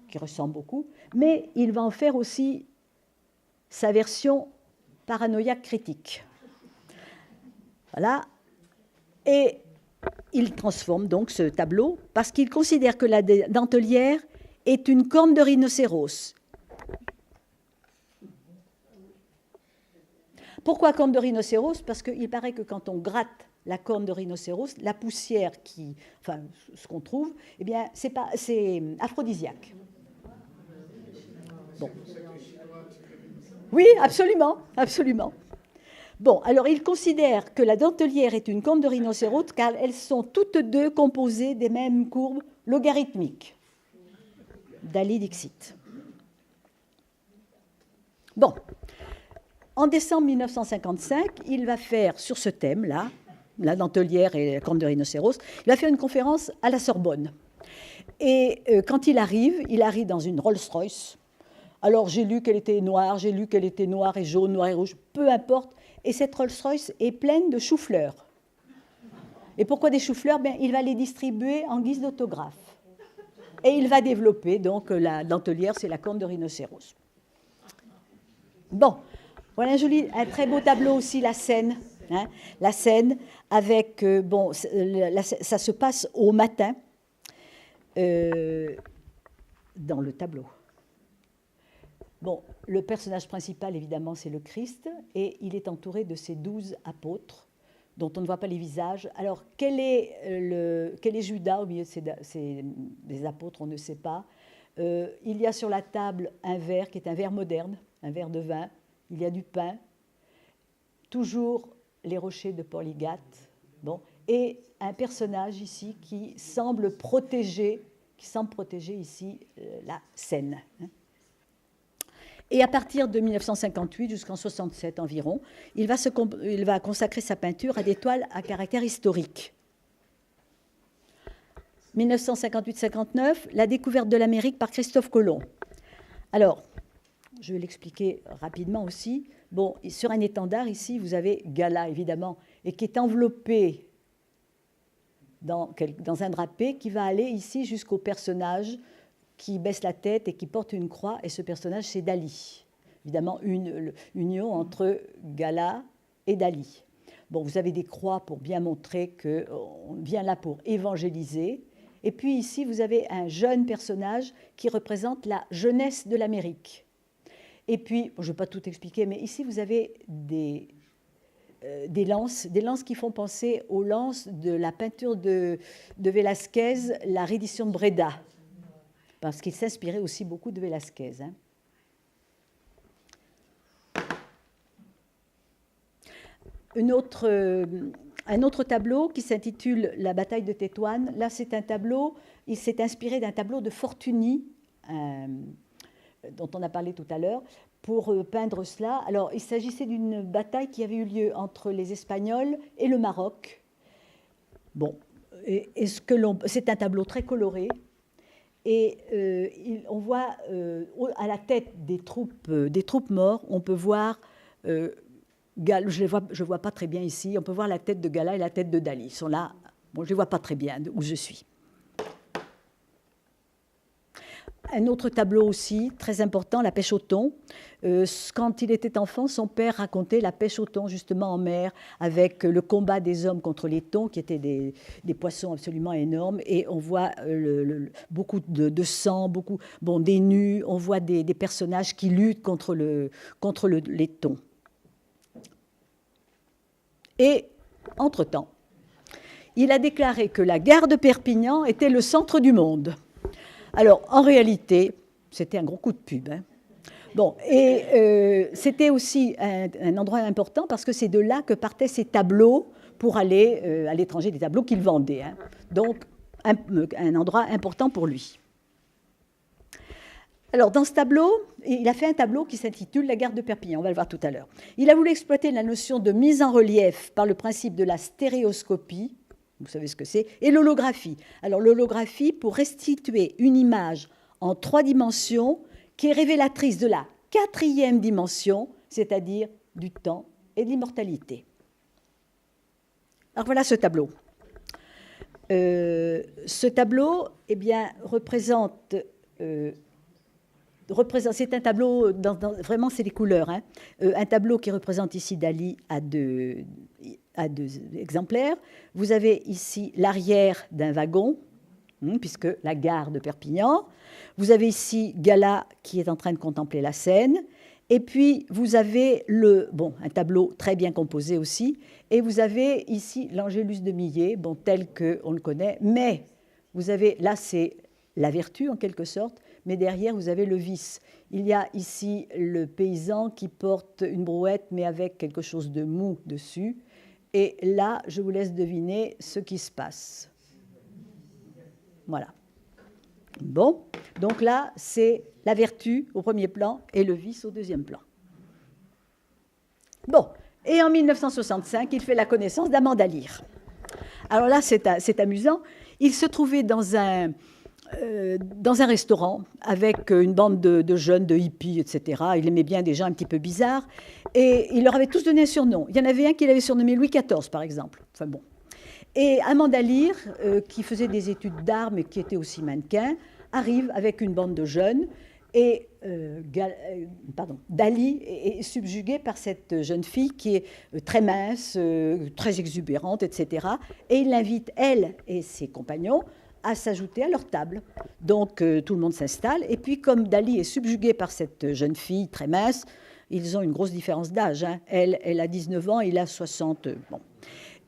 Speaker 1: qui ressemble beaucoup, mais il va en faire aussi sa version paranoïaque critique. Voilà. Et il transforme donc ce tableau parce qu'il considère que la dentelière est une corne de rhinocéros. Pourquoi corne de rhinocéros? Parce qu'il paraît que quand on gratte la corne de rhinocéros, la poussière enfin, ce qu'on trouve, eh bien, c'est aphrodisiaque. Bon. Oui, absolument, absolument. Bon, alors il considère que la dentelière est une corne de rhinocéros car elles sont toutes deux composées des mêmes courbes logarithmiques. Dali Dixit. Bon, en décembre 1955, il va faire sur ce thème-là, la dentelière et la corne de rhinocéros, il va faire une conférence à la Sorbonne. Et quand il arrive dans une Rolls-Royce. Alors j'ai lu qu'elle était noire, j'ai lu qu'elle était noire et jaune, noire et rouge, peu importe. Et cette Rolls-Royce est pleine de choux-fleurs. Et pourquoi des choux-fleurs? Bien, il va les distribuer en guise d'autographe. Et il va développer, donc, la dentelière, c'est la corne de rhinocéros. Bon, voilà un très beau tableau aussi, la Seine. Hein, la Seine, avec, bon, ça se passe au matin, dans le tableau. Bon, le personnage principal, évidemment, c'est le Christ, et il est entouré de ses 12 apôtres, dont on ne voit pas les visages. Alors, quel est Judas au milieu de des apôtres? On ne sait pas. Il y a sur la table un verre qui est un verre moderne, un verre de vin. Il y a du pain. toujours les rochers de Porligat, bon, et un personnage ici qui semble protéger ici la Seine. Et à partir de 1958 jusqu'en 67 environ, il va consacrer sa peinture à des toiles à caractère historique. 1958-59, la découverte de l'Amérique par Christophe Colomb. Alors, je vais l'expliquer rapidement aussi. Bon, sur un étendard, ici, vous avez Gala, évidemment, et qui est enveloppé dans un drapé qui va aller ici jusqu'au personnage qui baisse la tête et qui porte une croix, et ce personnage, c'est Dali. Évidemment, une union entre Gala et Dali. Bon, vous avez des croix pour bien montrer qu'on vient là pour évangéliser. Et puis ici, vous avez un jeune personnage qui représente la jeunesse de l'Amérique. Et puis, bon, je ne vais pas tout expliquer, mais ici, vous avez des lances qui font penser aux lances de la peinture de Velázquez, la reddition de Breda, parce qu'il s'inspirait aussi beaucoup de Velázquez. Hein. Un autre tableau qui s'intitule « La bataille de Tétouan ». Là, c'est un tableau, il s'est inspiré d'un tableau de Fortuny, dont on a parlé tout à l'heure, pour peindre cela. Alors, il s'agissait d'une bataille qui avait eu lieu entre les Espagnols et le Maroc. Bon, c'est un tableau très coloré. Et on voit à la tête des troupes mortes, on peut voir, je ne vois pas très bien ici, on peut voir la tête de Gala et la tête de Dali. Ils sont là, bon, je ne les vois pas très bien où je suis. Un autre tableau aussi, très important, la pêche au thon. Quand il était enfant, son père racontait la pêche au thon, justement en mer, avec le combat des hommes contre les thons, qui étaient des poissons absolument énormes. Et on voit beaucoup de sang, des nus, on voit des personnages qui luttent contre les thons. Et, entre-temps, il a déclaré que la gare de Perpignan était le centre du monde. Alors, en réalité, c'était un gros coup de pub. Hein. Bon, et c'était aussi un endroit important parce que c'est de là que partaient ces tableaux pour aller à l'étranger, des tableaux qu'il vendait. Hein. Donc, un endroit important pour lui. Alors, dans ce tableau, il a fait un tableau qui s'intitule « La gare de Perpignan », on va le voir tout à l'heure. Il a voulu exploiter la notion de mise en relief par le principe de la stéréoscopie, vous savez ce que c'est, et l'holographie. Alors, l'holographie pour restituer une image en 3 dimensions qui est révélatrice de la 4e dimension, c'est-à-dire du temps et de l'immortalité. Alors, voilà ce tableau. Ce tableau, eh bien, représente c'est un tableau, vraiment c'est les couleurs, hein, un tableau qui représente ici Dali à deux exemplaires. Vous avez ici l'arrière d'un wagon, puisque la gare de Perpignan. Vous avez ici Gala qui est en train de contempler la Seine. Et puis vous avez un tableau très bien composé aussi. Et vous avez ici l'Angélus de Millet, tel qu'on le connaît. Mais vous avez, là c'est la vertu en quelque sorte, mais derrière, vous avez le vice. Il y a ici le paysan qui porte une brouette, mais avec quelque chose de mou dessus. Et là, je vous laisse deviner ce qui se passe. Voilà. Bon, donc là, c'est la vertu au premier plan et le vice au deuxième plan. Bon, et en 1965, il fait la connaissance d'Amanda Lear. Alors là, c'est amusant. Il se trouvait dans un restaurant avec une bande de jeunes, de hippies, etc. Il aimait bien des gens un petit peu bizarres. Et il leur avait tous donné un surnom. Il y en avait un qui l'avait surnommé Louis XIV, par exemple. Enfin bon. Et Amanda Lear, qui faisait des études d'art, mais qui était aussi mannequin, arrive avec une bande de jeunes. Et Dali est subjugué par cette jeune fille qui est très mince, très exubérante, etc. Et il l'invite, elle et ses compagnons, à s'ajouter à leur table. Donc, tout le monde s'installe. Et puis, comme Dali est subjugué par cette jeune fille très mince, ils ont une grosse différence d'âge. Hein. Elle a 19 ans, il a 60. Bon.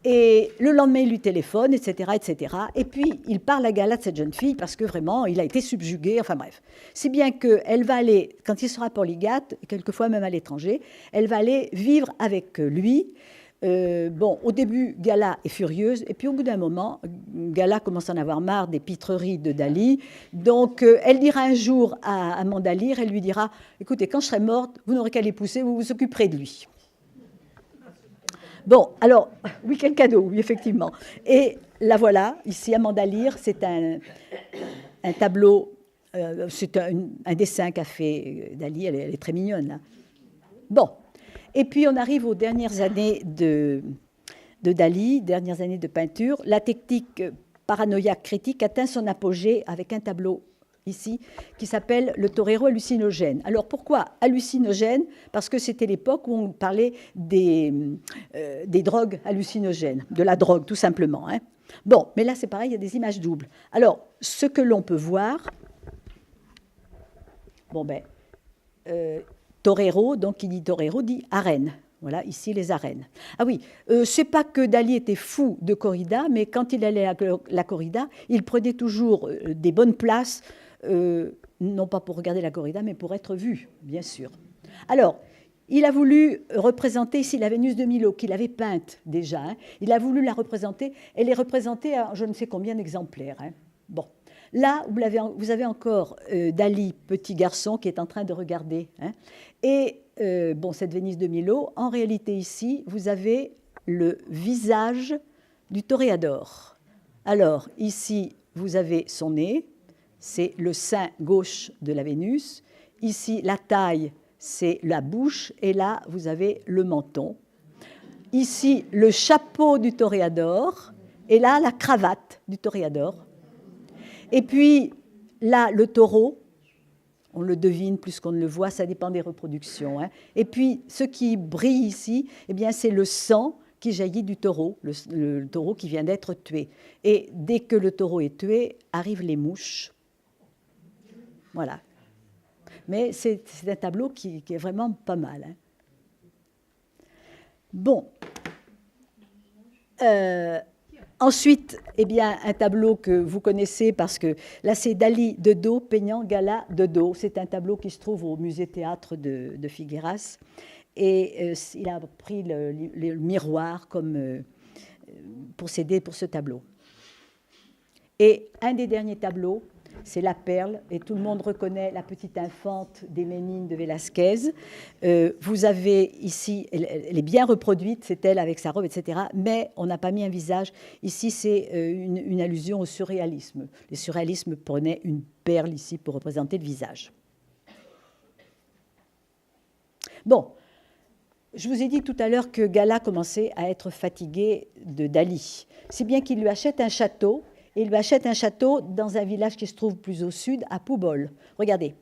Speaker 1: Et le lendemain, il lui téléphone, etc., etc. Et puis, il parle à Gala de cette jeune fille parce que vraiment, il a été subjugué, enfin bref. Si bien qu'elle va aller, quand il sera polygate, quelquefois même à l'étranger, elle va aller vivre avec lui. Bon, au début, Gala est furieuse, et puis au bout d'un moment, Gala commence à en avoir marre des pitreries de Dali. Donc, elle dira un jour à Mandalire, elle lui dira, écoutez, quand je serai morte, vous n'aurez qu'à l'épouser, vous vous occuperez de lui. Bon, alors, oui, quel cadeau, oui, effectivement. Et la voilà, ici, Amanda Lear, c'est un tableau, c'est un dessin qu'a fait Dali, elle est très mignonne, là. Bon, et puis on arrive aux dernières années de Dali, dernières années de peinture. La technique paranoïaque critique atteint son apogée avec un tableau ici, qui s'appelle le torero hallucinogène. Alors pourquoi hallucinogène? Parce que c'était l'époque où on parlait des drogues hallucinogènes, de la drogue tout simplement. Hein. Bon, mais là c'est pareil, il y a des images doubles. Alors, ce que l'on peut voir, bon ben, torero, donc qui dit torero dit arène. Voilà, ici les arènes. Ah oui, c'est pas que Dali était fou de corrida, mais quand il allait à la corrida, il prenait toujours des bonnes places, non pas pour regarder la corrida, mais pour être vu, bien sûr. Alors, il a voulu représenter ici la Vénus de Milo, qu'il avait peinte déjà. Hein. Il a voulu la représenter. Elle est représentée à je ne sais combien d'exemplaires. Hein. Bon. Là, vous avez encore Dali, petit garçon, qui est en train de regarder. Hein. Et bon, cette Vénus de Milo, en réalité ici, vous avez le visage du toréador. Alors, ici, vous avez son nez, c'est le sein gauche de la Vénus. Ici, la taille, c'est la bouche, et là, vous avez le menton. Ici, le chapeau du toréador, et là, la cravate du toréador. Et puis, là, le taureau, on le devine plus qu'on ne le voit, ça dépend des reproductions. Hein. Et puis, ce qui brille ici, eh bien, c'est le sang qui jaillit du taureau, le taureau qui vient d'être tué. Et dès que le taureau est tué, arrivent les mouches. Voilà. Mais c'est un tableau qui est vraiment pas mal. Hein. Bon. Ensuite, eh bien, un tableau que vous connaissez parce que là, c'est Dali de dos, peignant Gala de dos. C'est un tableau qui se trouve au musée-théâtre de Figueras. Et il a pris le miroir comme procédé pour ce tableau. Et un des derniers tableaux, c'est La Perle, et tout le monde reconnaît la petite infante des Ménines de Velázquez. Vous avez ici, elle est bien reproduite, c'est elle avec sa robe, etc., mais on n'a pas mis un visage. Ici, c'est une allusion au surréalisme. Les surréalismes prenaient une perle ici pour représenter le visage. Bon, je vous ai dit tout à l'heure que Gala commençait à être fatigué de Dali, si bien qu'il lui achète un château. Et il lui achète un château dans un village qui se trouve plus au sud, à Púbol. Regardez.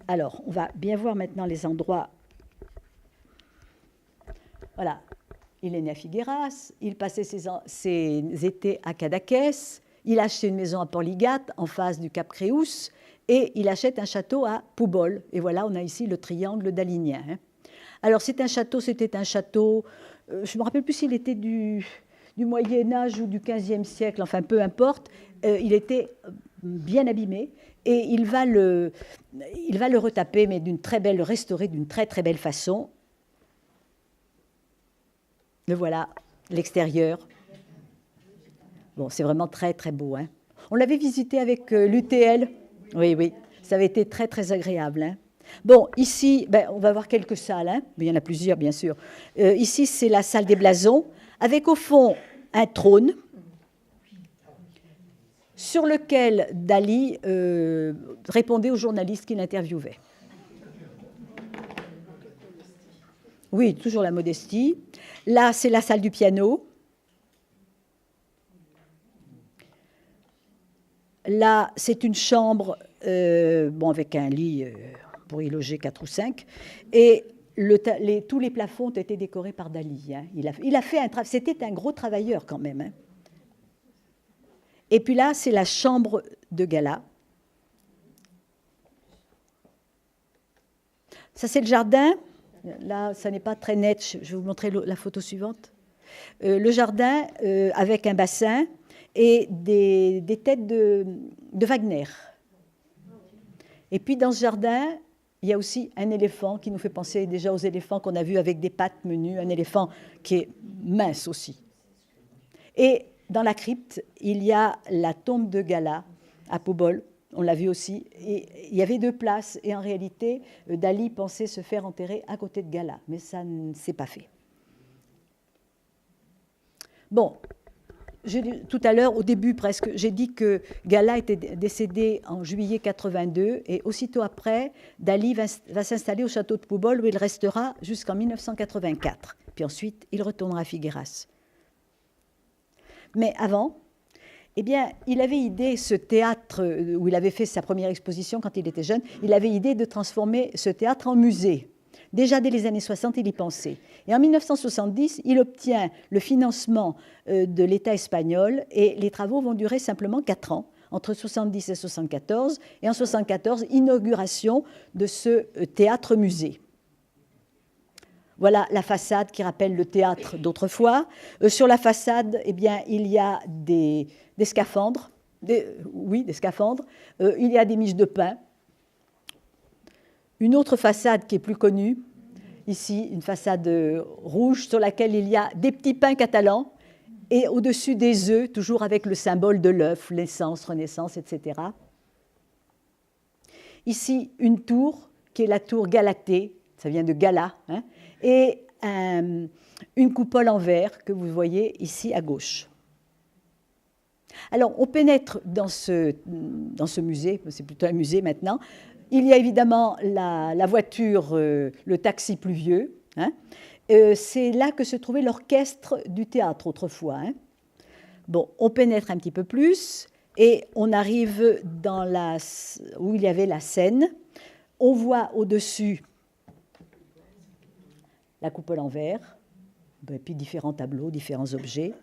Speaker 1: Alors, on va bien voir maintenant les endroits. Voilà. Il est né à Figueras, il passait ses étés à Cadaqués, il a acheté une maison à Porligat, en face du Cap Créus, et il achète un château à Púbol. Et voilà, on a ici le triangle dalinien. Hein. Alors, c'était un château, je ne me rappelle plus s'il était du Moyen-Âge ou du XVe siècle, enfin peu importe, il était bien abîmé et il va le retaper, mais le restaurer d'une très très belle façon. Le voilà, l'extérieur. Bon, c'est vraiment très très beau. Hein. On l'avait visité avec l'UTL. Oui, oui, ça avait été très très agréable. Hein. Bon, ici, ben, on va voir quelques salles, hein. Mais il y en a plusieurs bien sûr. Ici, c'est la salle des blasons, avec au fond un trône sur lequel Dali répondait aux journalistes qui l'interviewaient. Oui, toujours la modestie. Là, c'est la salle du piano. Là, c'est une chambre bon, avec un lit pour y loger 4 ou 5. Et tous les plafonds ont été décorés par Dali. Hein. Il a fait c'était un gros travailleur quand même. Hein. Et puis là, c'est la chambre de Gala. Ça, c'est le jardin. Là, ça n'est pas très net. Je vais vous montrer la photo suivante. le jardin avec un bassin et des têtes de Wagner. Et puis dans ce jardin, il y a aussi un éléphant qui nous fait penser déjà aux éléphants qu'on a vus avec des pattes menues, un éléphant qui est mince aussi. Et dans la crypte, il y a la tombe de Gala à Pobol, on l'a vu aussi. Et il y avait 2 places, et en réalité, Dali pensait se faire enterrer à côté de Gala, mais ça ne s'est pas fait. Bon, tout à l'heure, au début presque, j'ai dit que Gala était décédé en juillet 82, et aussitôt après, Dali va s'installer au château de Pobol, où il restera jusqu'en 1984. Puis ensuite, il retournera à Figueras. Mais avant, eh bien, il avait idée, ce théâtre où il avait fait sa première exposition quand il était jeune, il avait idée de transformer ce théâtre en musée. Déjà dès les années 60, il y pensait. Et en 1970, il obtient le financement de l'État espagnol et les travaux vont durer simplement 4 ans, entre 70 et 74. Et en 74, inauguration de ce théâtre-musée. Voilà la façade qui rappelle le théâtre d'autrefois. Sur la façade, eh bien, il y a des scaphandres. Des scaphandres. Il y a des miches de pain. Une autre façade qui est plus connue, ici, une façade rouge sur laquelle il y a des petits pains catalans et au-dessus des œufs, toujours avec le symbole de l'œuf, l'essence, renaissance, etc. Ici, une tour qui est la tour Galatée, ça vient de Gala, hein, et une coupole en verre que vous voyez ici à gauche. Alors, on pénètre dans ce musée, c'est plutôt un musée maintenant. Il y a évidemment la voiture, le taxi pluvieux. Hein. C'est là que se trouvait l'orchestre du théâtre autrefois. Hein. Bon, on pénètre un petit peu plus et on arrive dans où il y avait la scène. On voit au-dessus la coupole en verre, et puis différents tableaux, différents objets.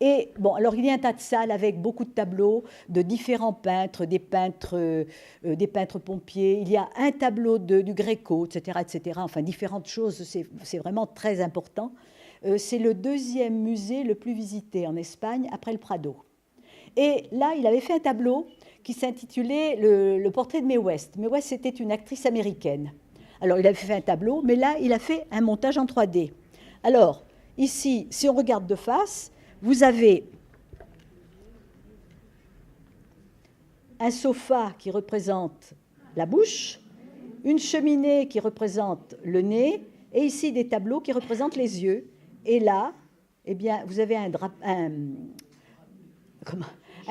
Speaker 1: Et bon, alors il y a un tas de salles avec beaucoup de tableaux de différents peintres, des peintres pompiers. Il y a un tableau du Gréco, etc., etc. Enfin, différentes choses. C'est vraiment très important. C'est le 2e musée le plus visité en Espagne après le Prado. Et là, il avait fait un tableau qui s'intitulait le portrait de Mae West. Mae West, c'était une actrice américaine. Alors, il avait fait un tableau, mais là, il a fait un montage en 3D. Alors, ici, si on regarde de face, vous avez un sofa qui représente la bouche, une cheminée qui représente le nez, et ici des tableaux qui représentent les yeux. Et là, eh bien, vous avez un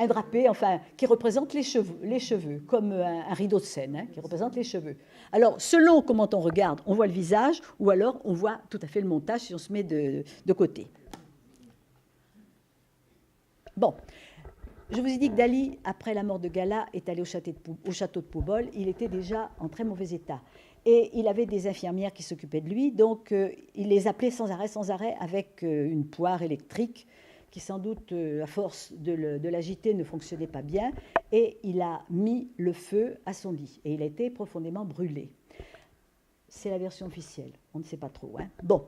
Speaker 1: drapé, enfin, qui représente les cheveux, comme un rideau de scène, hein, qui représente les cheveux. Alors, selon comment on regarde, on voit le visage, ou alors on voit tout à fait le montage si on se met de côté. Bon, je vous ai dit que Dali, après la mort de Gala, est allé au château de Pobol. Il était déjà en très mauvais état. Et il avait des infirmières qui s'occupaient de lui, donc il les appelait sans arrêt, avec une poire électrique qui, sans doute, à force de l'agiter, ne fonctionnait pas bien. Et il a mis le feu à son lit. Et il a été profondément brûlé. C'est la version officielle. On ne sait pas trop. Hein. Bon.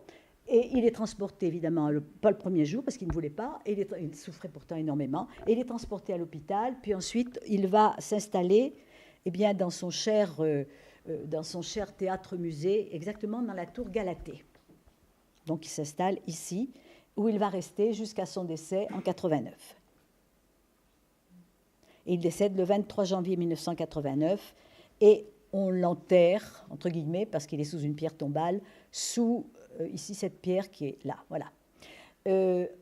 Speaker 1: Et il est transporté, évidemment, pas le premier jour, parce qu'il ne voulait pas, et il souffrait pourtant énormément, et il est transporté à l'hôpital, puis ensuite, il va s'installer eh bien, dans son cher théâtre-musée, exactement dans la tour Galatée. Donc, il s'installe ici, où il va rester jusqu'à son décès en 89. Et il décède le 23 janvier 1989, et on l'enterre, entre guillemets, parce qu'il est sous une pierre tombale, sous ici cette pierre qui est là, voilà.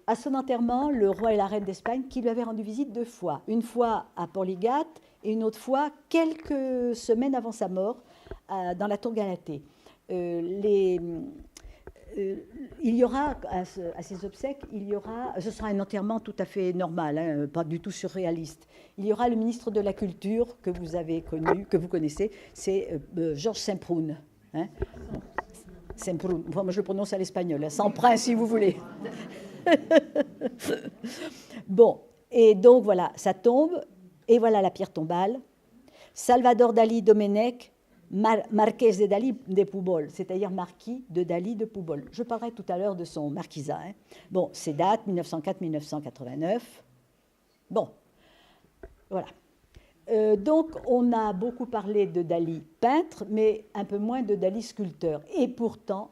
Speaker 1: À son enterrement, le roi et la reine d'Espagne qui lui avaient rendu visite 2 fois. Une fois à Porligat et une autre fois quelques semaines avant sa mort dans la tour Galatée. Il y aura, à ces obsèques, ce sera un enterrement tout à fait normal, hein, pas du tout surréaliste. Il y aura le ministre de la Culture que vous avez connu, que vous connaissez, c'est Georges Semprún. Hein. Semprún. Enfin, moi je le prononce à l'espagnol, hein, sans prince si vous voulez. Bon, et donc voilà, ça tombe, et voilà la pierre tombale. Salvador Dali Domenech, Marquès de Dali de Pujol, c'est-à-dire marquis de Dali de Pujol. Je parlerai tout à l'heure de son marquisat. Hein. Bon, ces dates, 1904-1989. Bon, voilà. Donc, on a beaucoup parlé de Dali peintre, mais un peu moins de Dali sculpteur. Et pourtant,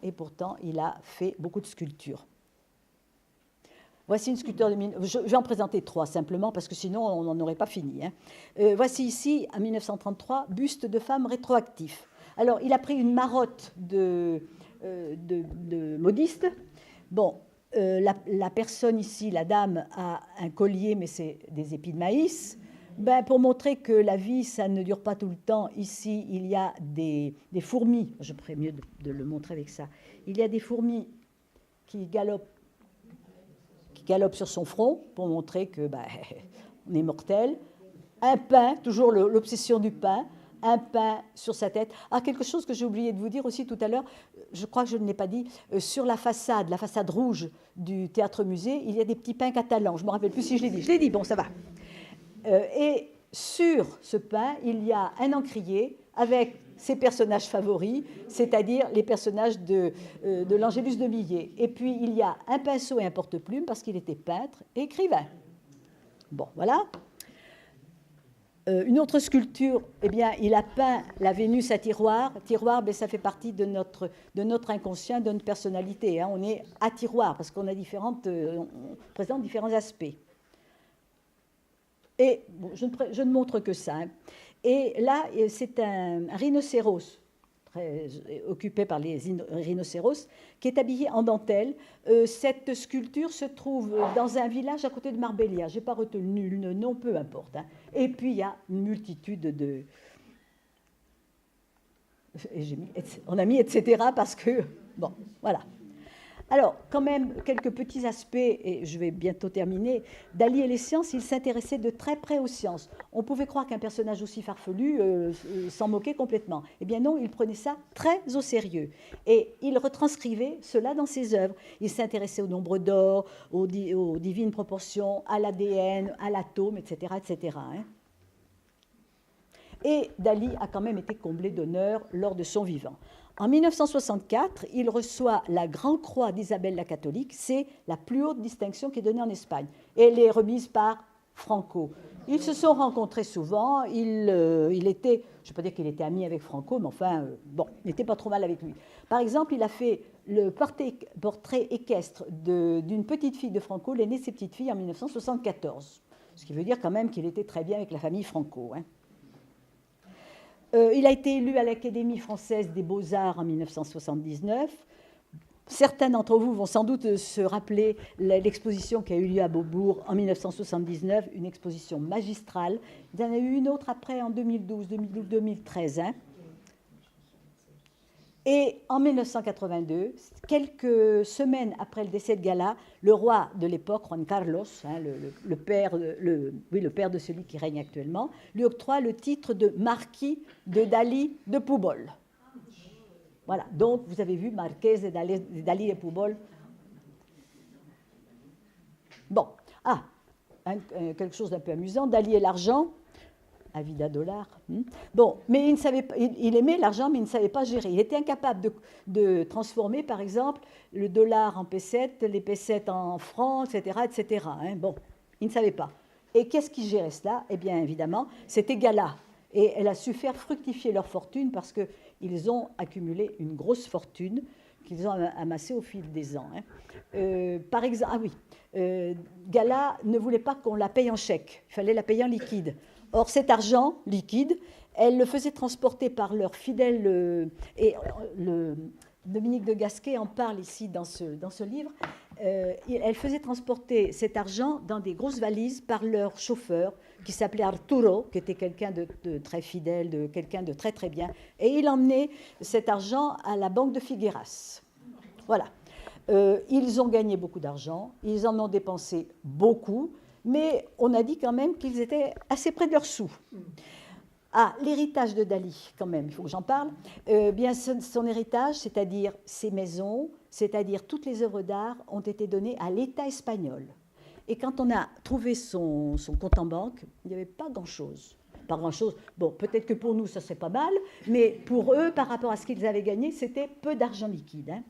Speaker 1: il a fait beaucoup de sculptures. Voici une sculpture de... Je vais en présenter 3 simplement, parce que sinon, on n'en aurait pas fini. Hein. Voici ici, en 1933, buste de femme rétroactif. Alors, il a pris une marotte de modiste. Bon, la personne ici, la dame, a un collier, mais c'est des épis de maïs. Ben, pour montrer que la vie, ça ne dure pas tout le temps, ici, il y a des fourmis. Je ferais mieux de le montrer avec ça. Il y a des fourmis qui galopent sur son front pour montrer que ben, on est mortel. Un pain, toujours l'obsession du pain, un pain sur sa tête. Ah, quelque chose que j'ai oublié de vous dire aussi tout à l'heure, je crois que je ne l'ai pas dit, sur la façade rouge du théâtre-musée, il y a des petits pains catalans. Je ne me rappelle plus si je l'ai dit. Je l'ai dit, bon, ça va. Et sur ce pain, il y a un encrier avec ses personnages favoris, c'est-à-dire les personnages de l'Angélus de Millet. Et puis, il y a un pinceau et un porte-plume parce qu'il était peintre et écrivain. Bon, voilà. Une autre sculpture, eh bien, il a peint la Vénus à tiroir. Tiroir, ben, ça fait partie de notre inconscient, de notre personnalité. Hein. On est à tiroir parce qu'on a on présente différents aspects. Et bon, je ne montre que ça. Hein. Et là, c'est un rhinocéros, très occupé par les rhinocéros, qui est habillé en dentelle. Cette sculpture se trouve dans un village à côté de Marbella. Je n'ai pas retenu le nom, peu importe. Hein. Et puis, il y a une multitude de... On a mis etc. parce que... Bon, voilà. Alors, quand même, quelques petits aspects, et je vais bientôt terminer. Dali et les sciences, il s'intéressait de très près aux sciences. On pouvait croire qu'un personnage aussi farfelu s'en moquait complètement. Eh bien non, il prenait ça très au sérieux. Et il retranscrivait cela dans ses œuvres. Il s'intéressait au nombre d'or, aux divines proportions, à l'ADN, à l'atome, etc. etc. Hein. Et Dali a quand même été comblé d'honneurs lors de son vivant. En 1964, il reçoit la Grande Croix d'Isabelle la Catholique. C'est la plus haute distinction qui est donnée en Espagne. Et elle est remise par Franco. Ils se sont rencontrés souvent. Il était, je ne vais pas dire qu'il était ami avec Franco, mais enfin, bon, il n'était pas trop mal avec lui. Par exemple, il a fait le portrait équestre d'une petite fille de Franco, l'aînée de ses petites filles, en 1974. Ce qui veut dire quand même qu'il était très bien avec la famille Franco. Hein. Il a été élu à l'Académie française des beaux-arts en 1979. Certains d'entre vous vont sans doute se rappeler l'exposition qui a eu lieu à Beaubourg en 1979, une exposition magistrale. Il y en a eu une autre après en 2012-2013. Hein. Et en 1982, quelques semaines après le décès de Gala, le roi de l'époque, Juan Carlos, hein, le père de celui qui règne actuellement, lui octroie le titre de marquis de Dali de Pujol. Voilà, donc vous avez vu Marquès de Dali de Pujol. Bon, quelque chose d'un peu amusant, Dali et l'argent. À vida dollar. Bon, mais il aimait l'argent, mais il ne savait pas gérer. Il était incapable de transformer, par exemple, le dollar en pesettes, les pesettes en francs, etc., etc. Hein. Bon, il ne savait pas. Et qu'est-ce qui gérait cela? Eh bien, évidemment, c'était Gala. Et elle a su faire fructifier leur fortune parce qu'ils ont accumulé une grosse fortune qu'ils ont amassée au fil des ans. Hein. Par exemple, Gala ne voulait pas qu'on la paye en chèque. Il fallait la payer en liquide. Or, cet argent liquide, elle le faisait transporter par leur fidèle... Dominique de Gasquet en parle ici dans ce livre. Elle faisait transporter cet argent dans des grosses valises par leur chauffeur, qui s'appelait Arturo, qui était quelqu'un de très fidèle, quelqu'un de très très bien. Et il emmenait cet argent à la banque de Figueras. Voilà. Ils ont gagné beaucoup d'argent, ils en ont dépensé beaucoup, mais on a dit quand même qu'ils étaient assez près de leurs sous. Ah, l'héritage de Dali, quand même, il faut que j'en parle. Bien, son héritage, c'est-à-dire ses maisons, c'est-à-dire toutes les œuvres d'art, ont été données à l'État espagnol. Et quand on a trouvé son compte en banque, il n'y avait pas grand-chose. pas grand-chose. Bon, peut-être que pour nous, ça serait pas mal, mais pour eux, par rapport à ce qu'ils avaient gagné, c'était peu d'argent liquide. Hein.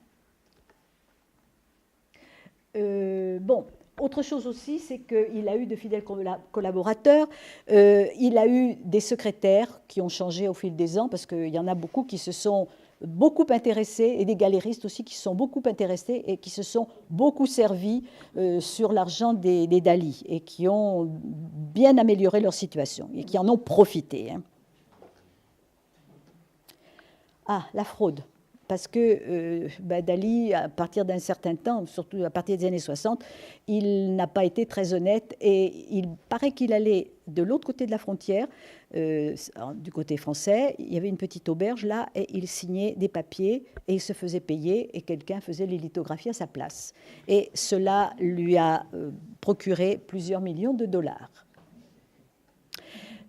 Speaker 1: Bon, autre chose aussi, c'est qu'il a eu de fidèles collaborateurs, il a eu des secrétaires qui ont changé au fil des ans, parce qu'il y en a beaucoup qui se sont beaucoup intéressés, et des galéristes aussi qui se sont beaucoup intéressés et qui se sont beaucoup servis sur l'argent des Dali, et qui ont bien amélioré leur situation, et qui en ont profité. Hein. Ah, la fraude. Parce que Dali, à partir d'un certain temps, surtout à partir des années 60, il n'a pas été très honnête et il paraît qu'il allait de l'autre côté de la frontière, du côté français, il y avait une petite auberge là et il signait des papiers et il se faisait payer et quelqu'un faisait les lithographies à sa place. Et cela lui a procuré plusieurs millions de dollars.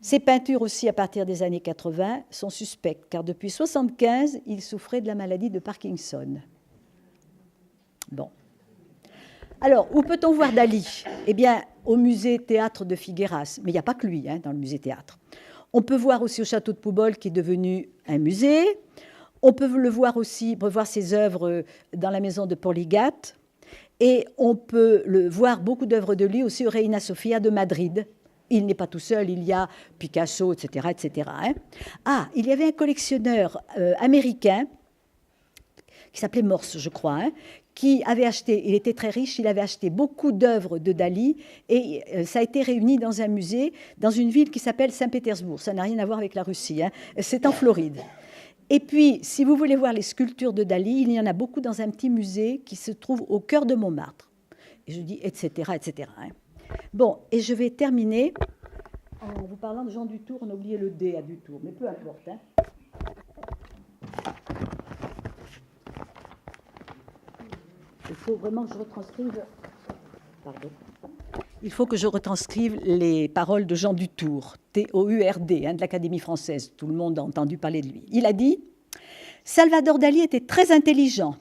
Speaker 1: Ses peintures aussi, à partir des années 80, sont suspectes, car depuis 1975, il souffrait de la maladie de Parkinson. Bon. Alors, où peut-on voir Dali? Eh bien, au musée Théâtre de Figueras, mais il n'y a pas que lui hein, dans le musée Théâtre. On peut voir aussi au château de Poubol, qui est devenu un musée. On peut le voir aussi, on peut voir ses œuvres dans la maison de Porligat. Et on peut voir beaucoup d'œuvres de lui aussi au Reina Sofia de Madrid. Il n'est pas tout seul, il y a Picasso, etc. etc. Hein. Ah, il y avait un collectionneur américain qui s'appelait Morse, je crois, hein, qui avait acheté, il était très riche, il avait acheté beaucoup d'œuvres de Dali et ça a été réuni dans un musée, dans une ville qui s'appelle Saint-Pétersbourg. Ça n'a rien à voir avec la Russie, hein. C'est en Floride. Et puis, si vous voulez voir les sculptures de Dali, il y en a beaucoup dans un petit musée qui se trouve au cœur de Montmartre. Et je dis, etc., etc. Hein. Bon, et je vais terminer en vous parlant de Jean Dutour. On a oublié le D à Dutour, mais peu importe. Hein. Il faut vraiment que je retranscrive... Pardon. Il faut que je retranscrive les paroles de Jean Dutour, T-O-U-R-D, hein, de l'Académie française. Tout le monde a entendu parler de lui. Il a dit « Salvador Dali était très intelligent,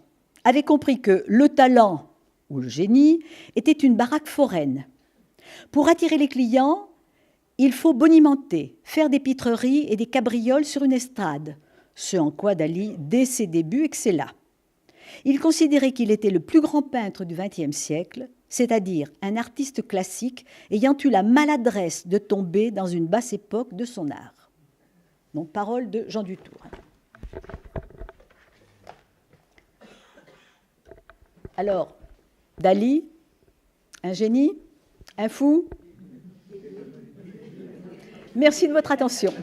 Speaker 1: avait compris que le talent, ou le génie, était une baraque foraine. Pour attirer les clients, il faut bonimenter, faire des pitreries et des cabrioles sur une estrade, ce en quoi Dali, dès ses débuts, excella. Il considérait qu'il était le plus grand peintre du XXe siècle, c'est-à-dire un artiste classique ayant eu la maladresse de tomber dans une basse époque de son art. » Donc, parole de Jean Dutour. Alors, Dali, un génie, un fou. Merci de votre attention.